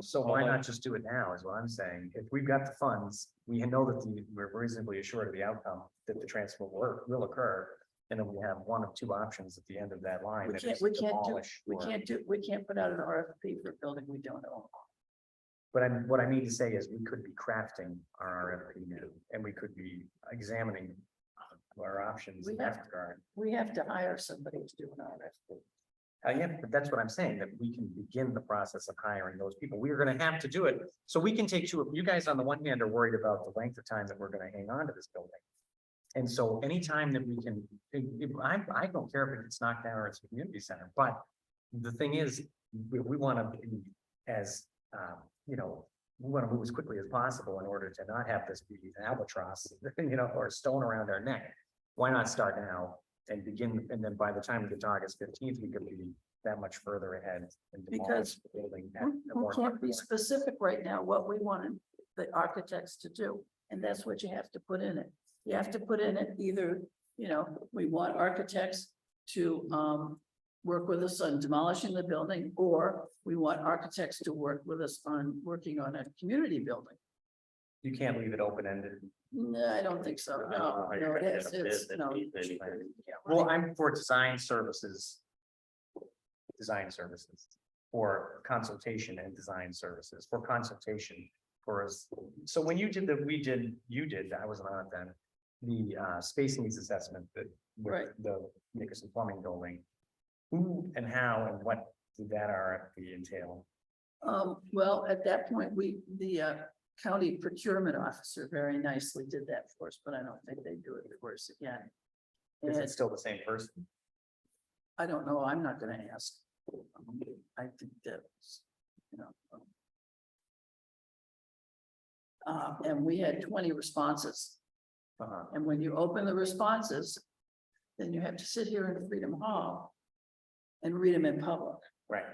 So why not just do it now, is what I'm saying. If we've got the funds, we know that we're reasonably assured of the outcome, that the transfer will occur. And then we have one of two options at the end of that line.
we
that
can't,
is
we can't do,
demolish
we
or-
can't do, we can't put out an RFP for a building we don't own.
But what I mean to say is we could be crafting our RFP now, and we could be examining our options in
We have-
that regard.
We have to hire somebody to do an RFP.
Yeah, but that's what I'm saying, that we can begin the process of hiring those people. We're gonna have to do it. So we can take you guys on the one hand are worried about the length of time that we're gonna hang on to this building. And so anytime that we can, I don't care if it's knocked down or it's a community center, but the thing is, we wanna be as, we wanna move as quickly as possible in order to not have this be an albatross, or a stone around our neck. Why not start now and begin, and then by the time we get to August 15th, we could be that much further ahead. And demolish
Because
the building at a
We
more
can't be
quick point.
specific right now what we wanted the architects to do, and that's what you have to put in it. You have to put in it either, we want architects to work with us on demolishing the building, or we want architects to work with us on working on a community building.
You can't leave it open-ended.
No, I don't think so. No, no,
Well, I'm for design services. Design services, or consultation and design services, for consultation, for us. So when you did I wasn't on it then. The space needs assessment that
Right.
with the Nickerson Plumbing Building. Who and how and what did that RFP entail?
Well, at that point, the county procurement officer very nicely did that for us, but I don't think they do it for us again.
Is
And
it still the same person?
I don't know, I'm not gonna ask. I think that, and we had 20 responses, and when you open the responses, then you have to sit here in Freedom Hall and read them in public,
Right,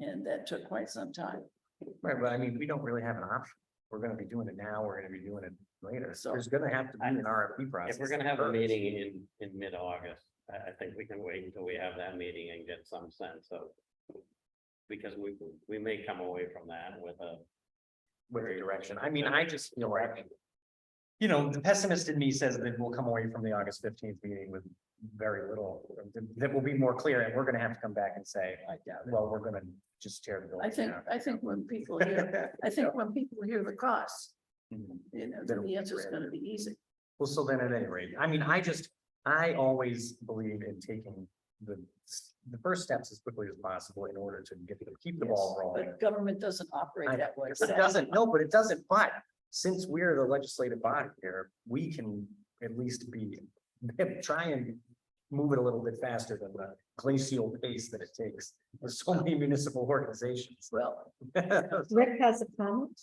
and that took quite some time.
right, but I mean, we don't really have an option. We're gonna be doing it now, we're gonna be doing it later, so
So-
there's gonna have to be an RFP process.
If we're gonna have a meeting in mid-August, I think we can wait until we have that meeting and get some sense of. Because we may come away from that with a.
With the direction, I mean, I just feel like. you know, the pessimist in me says that we'll come away from the August 15th meeting with very little, that will be more clear, and we're gonna have to come back and say, well, we're gonna just tear the building down.
I think when people hear, I think when people hear the cost,
Mhm.
you know,
Then
the answer's
it'll be
gonna be easy.
Well, so then at any rate, I mean, I always believe in taking the first steps as quickly as possible in order to keep the ball rolling.
But government doesn't operate that way.
It doesn't, no, but it doesn't, but since we're the legislative body here, we can at least try and move it a little bit faster than the glacial pace that it takes with so many municipal organizations.
Well,
Rick has a comment.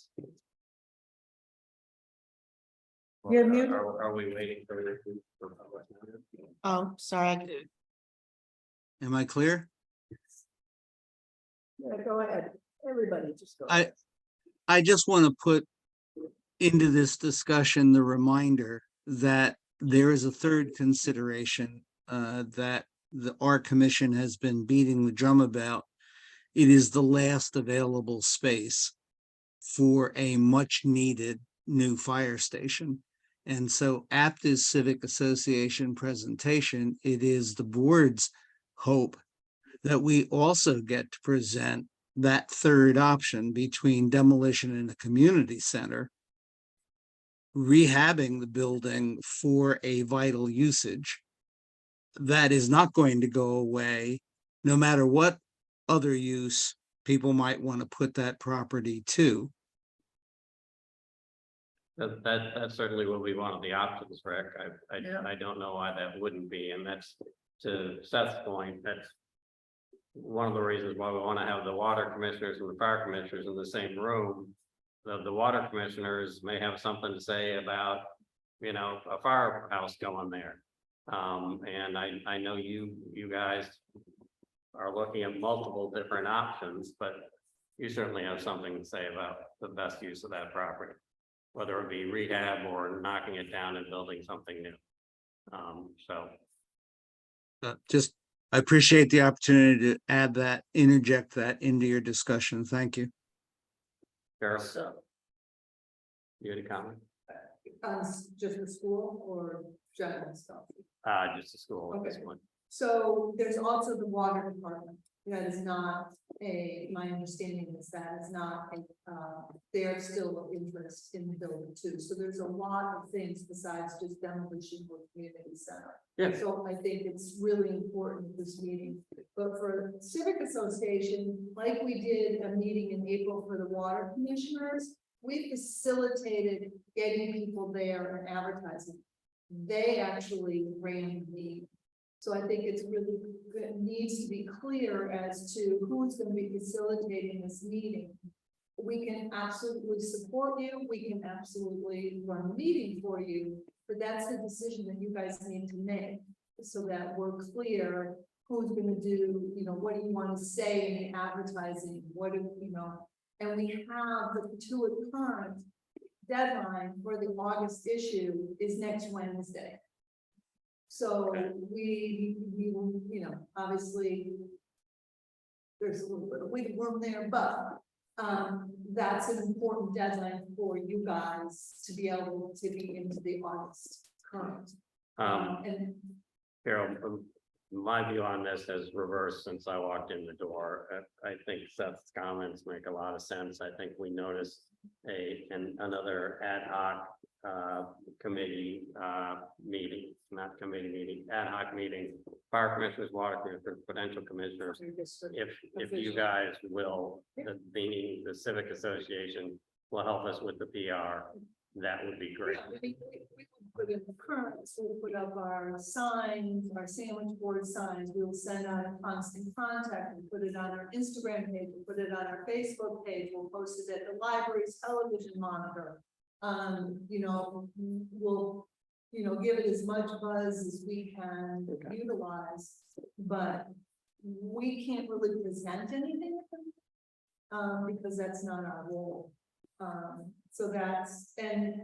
You're muted.
Are we waiting for public comment?
Oh, sorry.
Am I clear?
yeah, go ahead. Everybody just go.
I just want to put into this discussion the reminder that there is a third consideration that our commission has been beating the drum about. It is the last available space for a much needed new fire station. And so at this Civic Association presentation, it is the board's hope that we also get to present that third option between demolition in a community center, rehabbing the building for a vital usage that is not going to go away, no matter what other use people might want to put that property to.
That certainly will be one of the options, Rick.
Yeah.
I don't know why that wouldn't be, and that's to Seth's point, that's one of the reasons why we want to have the water commissioners and the fire commissioners in the same room. The water commissioners may have something to say about, you know, a firehouse going there. And I know you guys are looking at multiple different options, but you certainly have something to say about the best use of that property, whether it be rehab or knocking it down and building something new.
I appreciate the opportunity to add that, interject that into your discussion. Thank you.
Carol,
So,
you had a comment?
Just the school or general stuff?
Just the school at this
Okay.
point.
So there's also the water department. That is not my understanding is that is not they're still of interest in the building too. So there's a lot of things besides just demolition or community center.
Yeah.
So I think it's really important this meeting, but for Civic Association, like we did a meeting in April for the water commissioners, we facilitated getting people there and advertising. They actually ran the meeting. So I think it's really good, needs to be clear as to who's going to be facilitating this meeting. We can absolutely support you. We can absolutely run a meeting for you, but that's the decision that you guys need to make so that we're clear who's going to do, you know, what do you want to say in the advertising? What do you know? And we have the Patuit Current deadline for the August issue is next Wednesday. So we will, you know, obviously there's a little bit of wiggle room there, but that's an important deadline for you guys to be able to be into the August current. And
Carol, my view on this has reversed since I walked in the door. I think Seth's comments make a lot of sense. I think we noticed another ad hoc committee meeting, not committee meeting, ad hoc meeting, fire commissioners, water commissioners, Prudential commissioners. If you guys will, the Civic Association will help us with the PR, that would be great.
we put in the current, so we put up our signs, our sandwich board signs, we will send out a constant contact, and put it on our Instagram page, we'll put it on our Facebook page, we'll post it at the library's television monitor. You know, we'll, you know, give it as much buzz as we can utilize, but we can't really present anything because that's not our role. So that's, and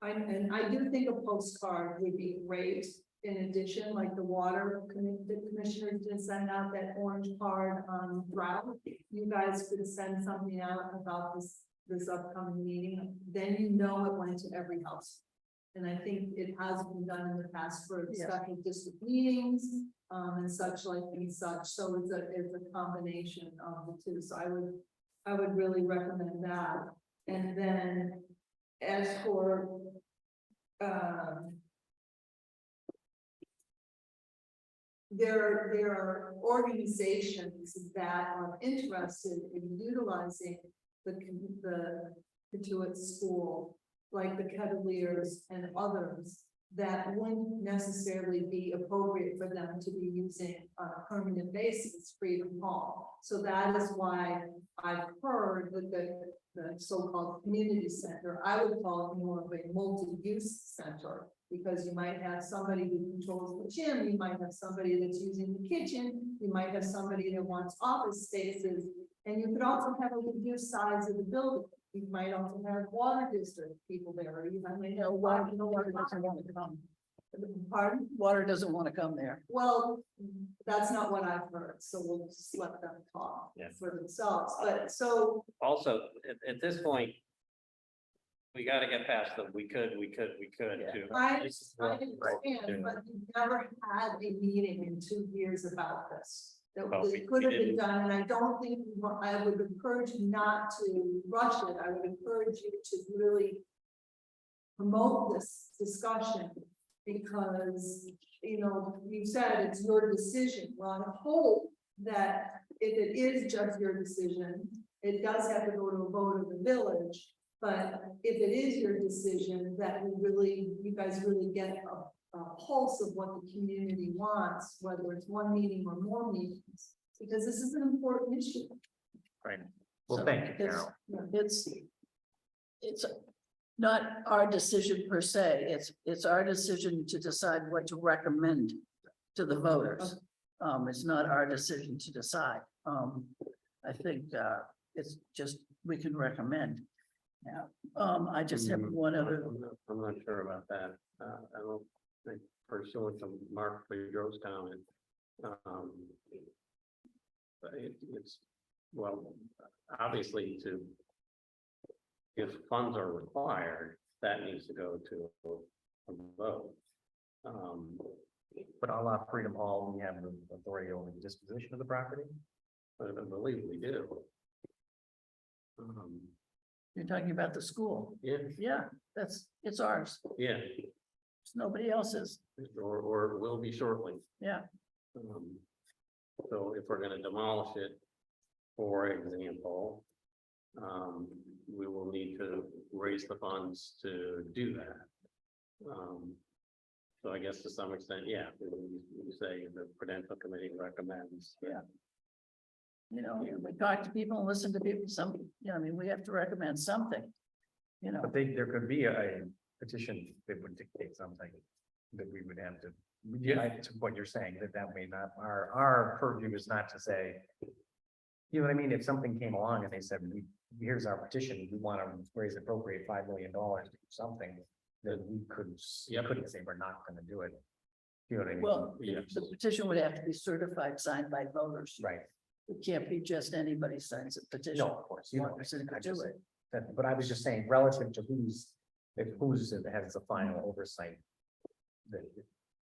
I do think a postcard would be great. In addition, like the water commissioner did send out that orange card on drought. You guys could send something out about this this upcoming meeting, then you know it went to every house. And I think it has been done in the past for special district meetings, and such like and such, so it's a combination of the two, so I would really recommend that. And then as for, there are organizations that are interested in utilizing the Katuitt School, like the Cavaliers and others, that wouldn't necessarily be appropriate for them to be using on a permanent basis, Freedom Hall. So that is why I've heard that the so-called community center, I would call it more of a multi-use center, because you might have somebody who controls the gym, you might have somebody that's using the kitchen, you might have somebody that wants office spaces, and you could also have a reduced size of the building. You might also have water district people there, or you might have water doesn't want to come. Pardon?
Water doesn't want to come there.
Well, that's not what I've heard, so we'll just let them talk
Yeah.
for themselves, but so.
Also, at this point, we gotta get past the we could
Yeah.
to.
I
Right.
understand, but we've never had a meeting in 2 years about this. That
Well, we
could have been
didn't.
done, and I don't think, I would encourage you not to rush it, I would encourage you to really promote this discussion, because, you know, you said it's your decision. Well, I hope that if it is just your decision, it does have to go to a vote of the village. But if it is your decision, that you guys really get a pulse of what the community wants, whether it's one meeting or more meetings, because this is an important issue.
Right. Well,
So
thank you,
it's-
Carol.
It's not our decision per se, it's our decision to decide what to recommend to the voters. It's not our decision to decide. I think, it's just, we can recommend. Now, I just have one other,
I'm not sure about that. I don't think pursuant to Mark Pedro's comment. But it's, well, obviously if funds are required, that needs to go to a vote.
But a la Freedom Hall, we have the authority over the disposition of the property.
But I believe we do.
you're talking about the school.
Yeah,
Yeah, it's ours.
yeah,
It's nobody else's.
or will be shortly.
Yeah,
So if we're gonna demolish it, for example, we will need to raise the funds to do that. So I guess to some extent, yeah, we say the Prudential Committee recommends.
Yeah. We talk to people and listen to people, I mean, we have to recommend something.
But there could be a petition that would dictate something that we would have to. Yeah, to what you're saying, that may not, our purview is not to say. You know what I mean? If something came along and they said, here's our petition, we want to raise appropriate $5 million to do something. Then we couldn't say we're not gonna do it. You know what I mean?
Well,
Yes.
the petition would have to be certified, signed by voters.
Right.
It can't be just anybody signs a petition.
No, of course, you know,
One person
I
could do
just-
it.
but I was just saying relative to who's has the final oversight. That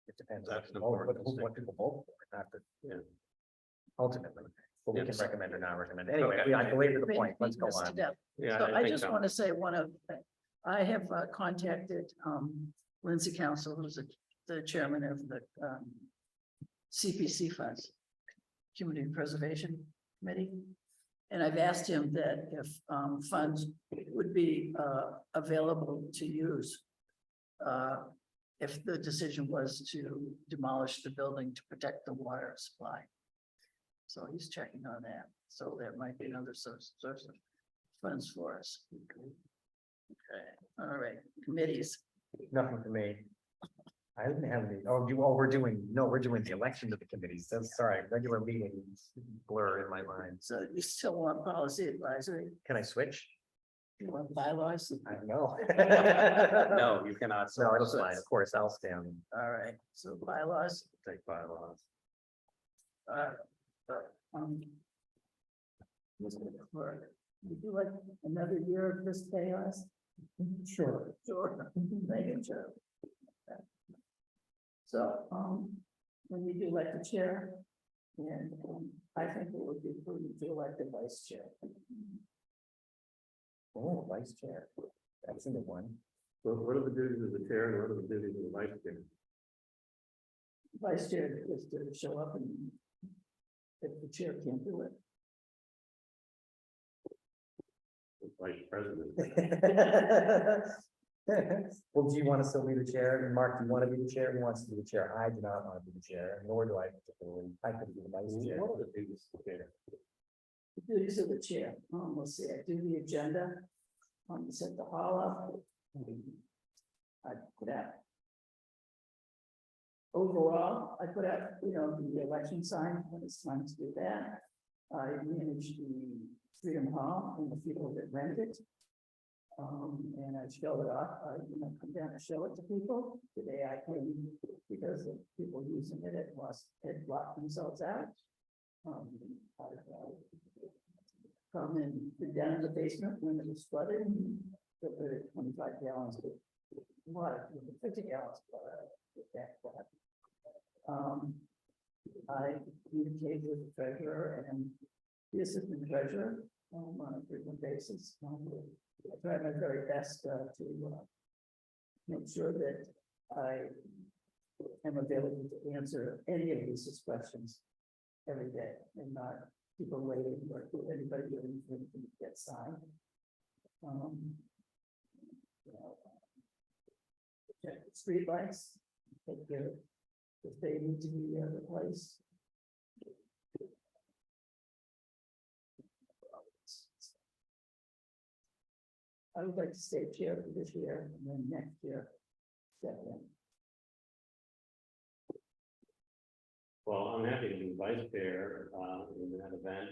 it depends on
That's an
what
important
people vote for, not that.
Yeah.
Ultimately, but we can
Yes.
recommend or not recommend. Anyway,
Okay.
I belabor the
Beat-
point. Let's
beat
go
us to
on.
death.
Yeah,
So I
think
just
so.
want to say one other thing. I have contacted Lindsay Council, who's the chairman of the CPC funds, Community Preservation Committee. And I've asked him that if funds would be available to use if the decision was to demolish the building to protect the water supply. So he's checking on that. So there might be another source of funds for us. Okay, all right, committees.
Nothing for me. I didn't have any, we're doing the election to the committees. That's sorry, regular meetings blur in my mind.
So you still want policy advisory?
Can I switch?
You want bylaws?
I don't know.
No, you cannot.
No, it's fine. Of course, I'll stand.
All right, so bylaws.
Take bylaws.
uh, um, Would you like another year of this chaos?
Sure.
Sure, making sure. So, when you do elect a chair, and, I think it would be prudent to elect a vice chair.
Oh, vice chair. That's a good one.
So what are the duties of the chair and what are the duties of the vice chair?
Vice chair is to show up and if the chair can't do it.
The vice president.
Well, do you want to still be the chair? And Mark, do you want to be the chair? Who wants to be the chair? I do not want to be the chair, nor do I particularly. I could be the vice chair.
What are the duties of the chair?
The duties of the chair, let's see, I do the agenda, set the hall up. I put out. Overall, I put out, the election sign when it's time to do that. I manage the Freedom Hall and the people that rent it. And I show it off, come down and show it to people. Today I came because of people using it, had blocked themselves out. I've come in, been down in the basement when it was flooded, put 25 gallons of water, 50 gallons of water. I communicate with the treasurer and the assistant treasurer on a frequent basis. I try my very best to make sure that I am available to answer any of these questions every day and not people waiting or anybody waiting for anything to get signed. Check the street lights, take care of if they need to be replaced. I would like to stay chair for this year and then next year step in.
Well, I'm happy to be vice chair, in that event,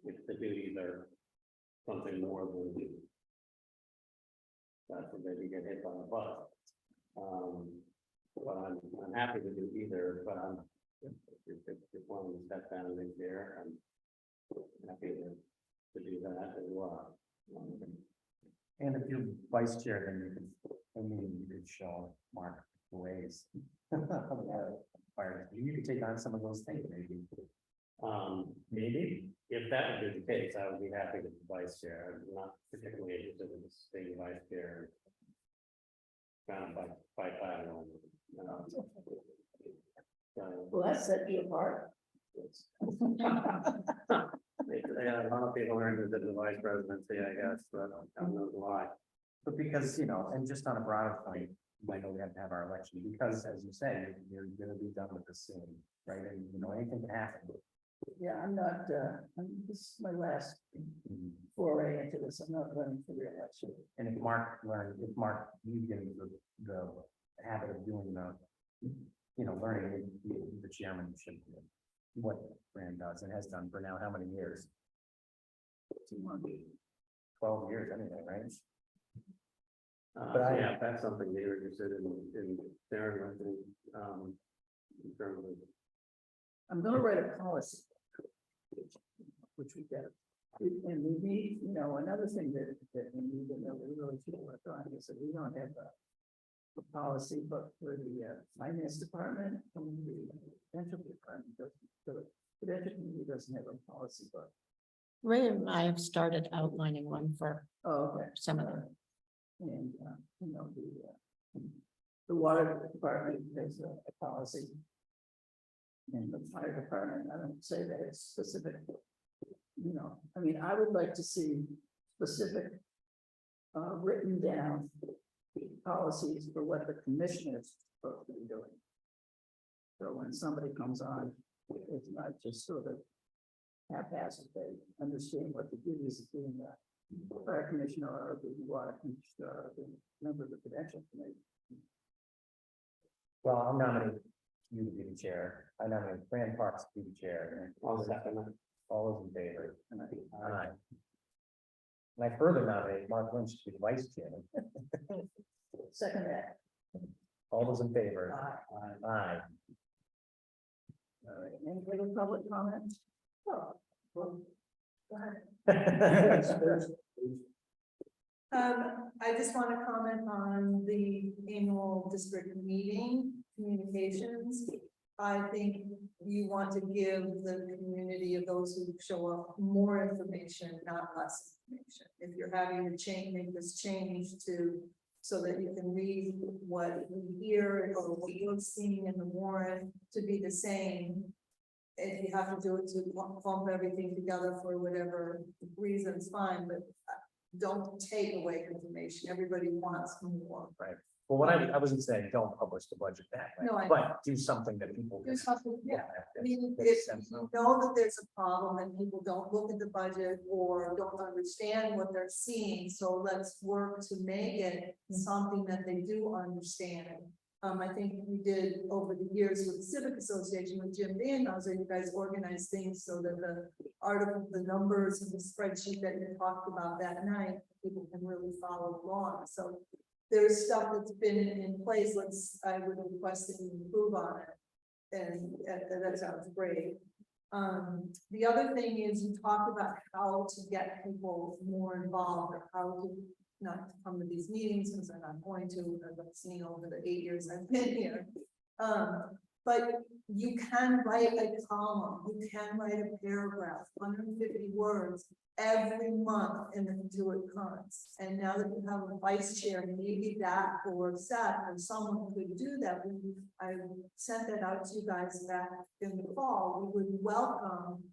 if the duties are something more than that's what maybe get hit by a bus. But I'm happy to do either, but if one of them step down and make there, I'm happy to do that as well.
And if you're vice chair, then you can, you could show Mark the ways. You could take on some of those things, maybe.
Maybe if that would be the case, I would be happy to be vice chair. I'm not particularly interested in being vice chair. Kind of by title.
Well, that set you apart.
Yeah, a lot of people are interested in the vice presidency, I guess, but I don't know why.
But because, and just on a broader point, I know we have to have our election, because as you say, you're gonna be done with this soon, right? And anything can happen.
Yeah, I'm not, this is my last foray into this. I'm not running for reelection.
And if Mark, you get into the habit of doing learning the chairmanship, what Fran does and has done for now, how many years? 12 years anyway, right?
Yeah, if that's something they were interested in sharing, I think, in terms of.
I'm gonna write a policy. Which we get. And we need, another thing that we need to know, we really should work on is that we don't have a policy, but for the finance department, and the Prudential department, the Prudential committee doesn't have a policy book.
Ray and I have started outlining one for
Oh, okay.
some of them.
And, the water department has a policy. And the fire department, I don't say that it's specific. I would like to see specific, written down policies for what the commissioner is supposed to be doing. So when somebody comes on, it's not just sort of haphazard, they understand what the duties of being the fire commissioner or the water commissioner or the member of the Prudential committee.
Well, I'll nominate you to be the chair. I nominate Fran Parks to be the chair.
I'll second that.
All those in favor? Aye. And I further nominate Mark Lynch to be the vice chair.
Second that.
All those in favor? Aye.
All right, any further public comment? Oh, well, go ahead.
I just want to comment on the annual district meeting communications. I think you want to give the community of those who show up more information, not less information. If you're having to change, make this change to, so that you can read what we hear or what you're seeing in the warrant to be the same. If you have to do it to clump everything together for whatever reasons, fine, but don't take away information. Everybody wants more.
Well, what I wasn't saying, don't publish the budget that way,
No, I-
but do something that people.
Do something, yeah. I mean,
Makes
if
sense,
you
no?
know that there's a problem and people don't look at the budget or don't understand what they're seeing, so let's work to make it something that they do understand. I think we did over the years with the Civic Association with Jim Van, you guys organized things so that the article, the numbers and the spreadsheet that you talked about that night, people can really follow along. So there's stuff that's been in place. I would request that you improve on it. And that sounds great. The other thing is you talked about how to get people more involved or how to not to come to these meetings because I'm not going to, I've seen over the 8 years I've been here. But you can write a column, you can write a paragraph, 150 words every month in the Intuit Currents. And now that you have a vice chair, maybe that or Seth or someone could do that. I sent that out to you guys back in the fall. We would welcome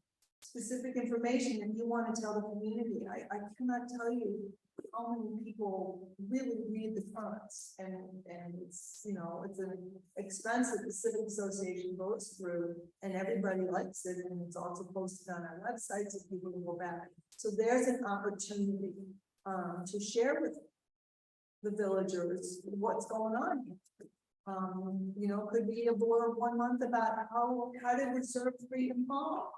specific information if you want to tell the community. I cannot tell you how many people really read the Currents, and it's, you know, it's an expense that the Civic Association goes through, and everybody likes it, and it's also posted on our website so people can go back. So there's an opportunity to share with the villagers what's going on here. You know, could be a board 1 month about how to reserve Freedom Hall.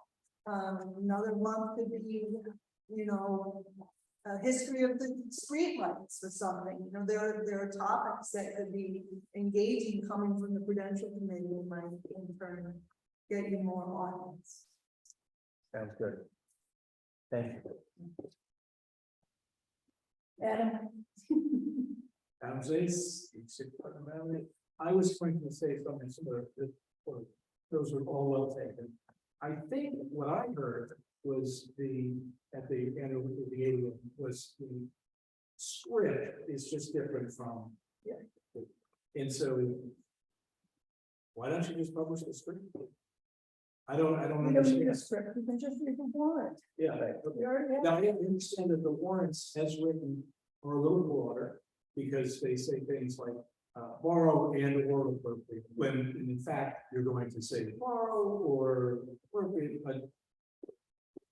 Another month could be, you know, a history of the streetlights or something. You know, there are topics that could be engaging coming from the Prudential Committee and might in turn get you more audience.
Sounds good. Thank you.
Adam,
I was going to say something similar, those were all well taken. I think what I heard was at the annual meeting was the script is just different from.
Yeah.
And so why don't you just publish the script? I don't
we don't need a
understand.
script, we can just read the warrant.
Yeah, right.
We already have.
Now, I understand that the warrants as written are a little broader because they say things like borrow and or appropriate, when in fact you're going to say borrow or appropriate, but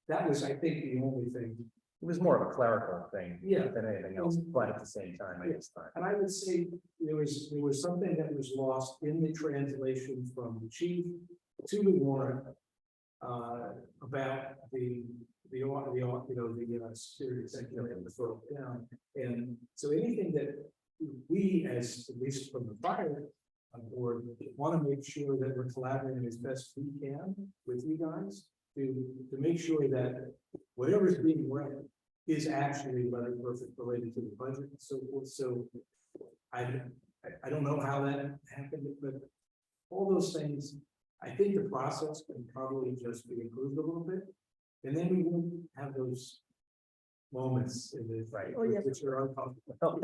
that was, I think, the only thing.
It was more of a clerical thing.
Yeah.
Than anything else, but at the same time, I guess.
And I would say there was something that was lost in the translation from the chief to the warrant about the security executive and the photo down. And so anything that we, as at least from the fire board, want to make sure that we're collaborating as best we can with you guys to make sure that whatever is being read is actually letter perfect related to the budget and so forth. So I don't know how that happened, but all those things, I think the process can probably just be improved a little bit. And then we won't have those moments in the
Right.
Oh, yes.
which are uncomfortable.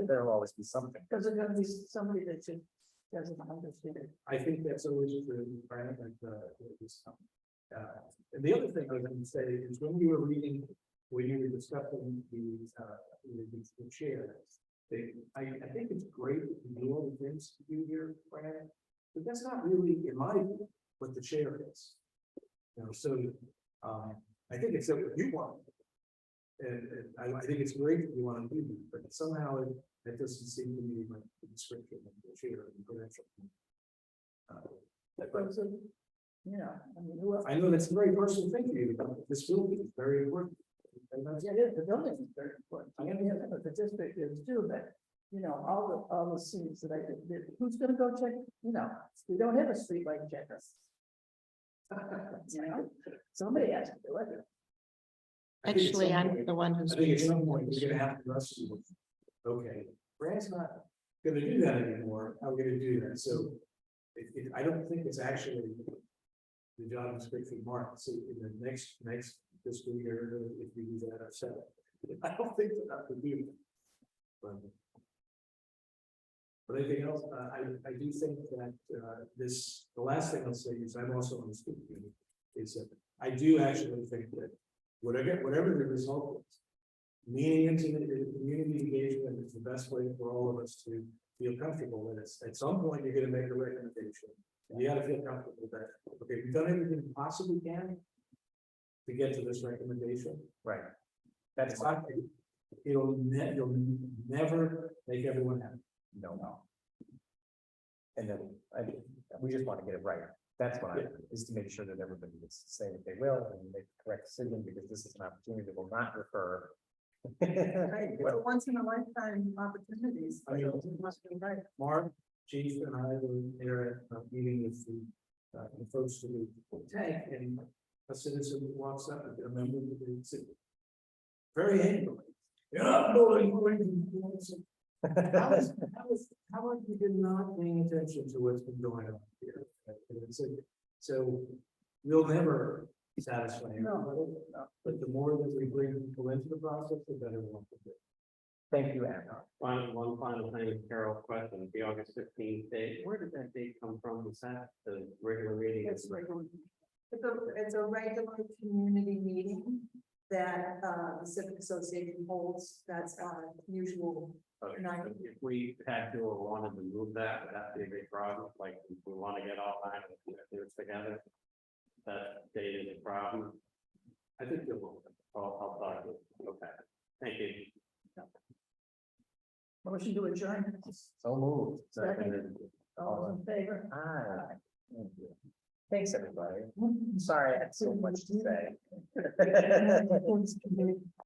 There'll always be something.
Because there's gonna be somebody that just doesn't understand.
I think that's always true, right? And the other thing I was going to say is when you were reading, when you were discussing the chair, I think it's great that you do all the things you do here, Brad, but that's not really, in my view, what the chair is. You know, so I think it's what you want. And I think it's great that you want to do that, but somehow that doesn't seem to me like the description of the chair and Prudential.
Because of, you know, I mean, who else?
I know that's a very personal thing for you, but this building is very important. And that's-
Yeah, it is, the building is very important. I mean, yeah, but the district is too, but, you know, all the scenes that I did, who's gonna go check, you know, we don't have a streetlight checker. You know, somebody has to do it.
I think at
Actually,
some
I'm
point-
the one who's.
I think at some point, we're gonna have to wrestle with, okay, Brad's not gonna do that anymore, how are we gonna do that? So I don't think it's actually the job description mark, so in the next fiscal year, if we do that ourselves. I don't think that that would be. But anything else, I do think that, the last thing I'll say is I'm also on the school committee, is that I do actually think that whatever the result is, leaning into the community engagement is the best way for all of us to feel comfortable with it. At some point, you're gonna make a recommendation. And you gotta feel comfortable that, okay, we've done everything we possibly can to get to this recommendation.
Right. That's
It's not, you'll never make everyone happy.
no. And then, we just want to get it right. That's what is to make sure that everybody is saying that they will and make the correct decision, because this is an opportunity that will not refer.
Right, it's a once in a lifetime opportunities.
I mean,
It must be right.
Mark, Chief, and I were there at a meeting with the folks to the tank, and a citizen walks up, a member of the city, very angrily. You're not building. How have you been not paying attention to what's been going on here? And so we'll never satisfy everybody, but the more that we bring people into the process, the better we'll do.
Thank you, Anna.
One final thing, Carol, question, the August 15th date, where did that date come from? Was that the regular meeting?
It's regular. It's a regular community meeting that the Civic Association holds. That's our usual.
Okay,
Night.
If we had to or wanted to move that, would that be a big problem? Like, if we want to get all nine of the committees together, that date is a problem.
I think you'll.
I'll talk to you. Okay, thank you.
Motion to adjourn.
So moved.
Second. All those in favor?
Aye. Thank you. Thanks, everybody. Sorry, I had so much to say.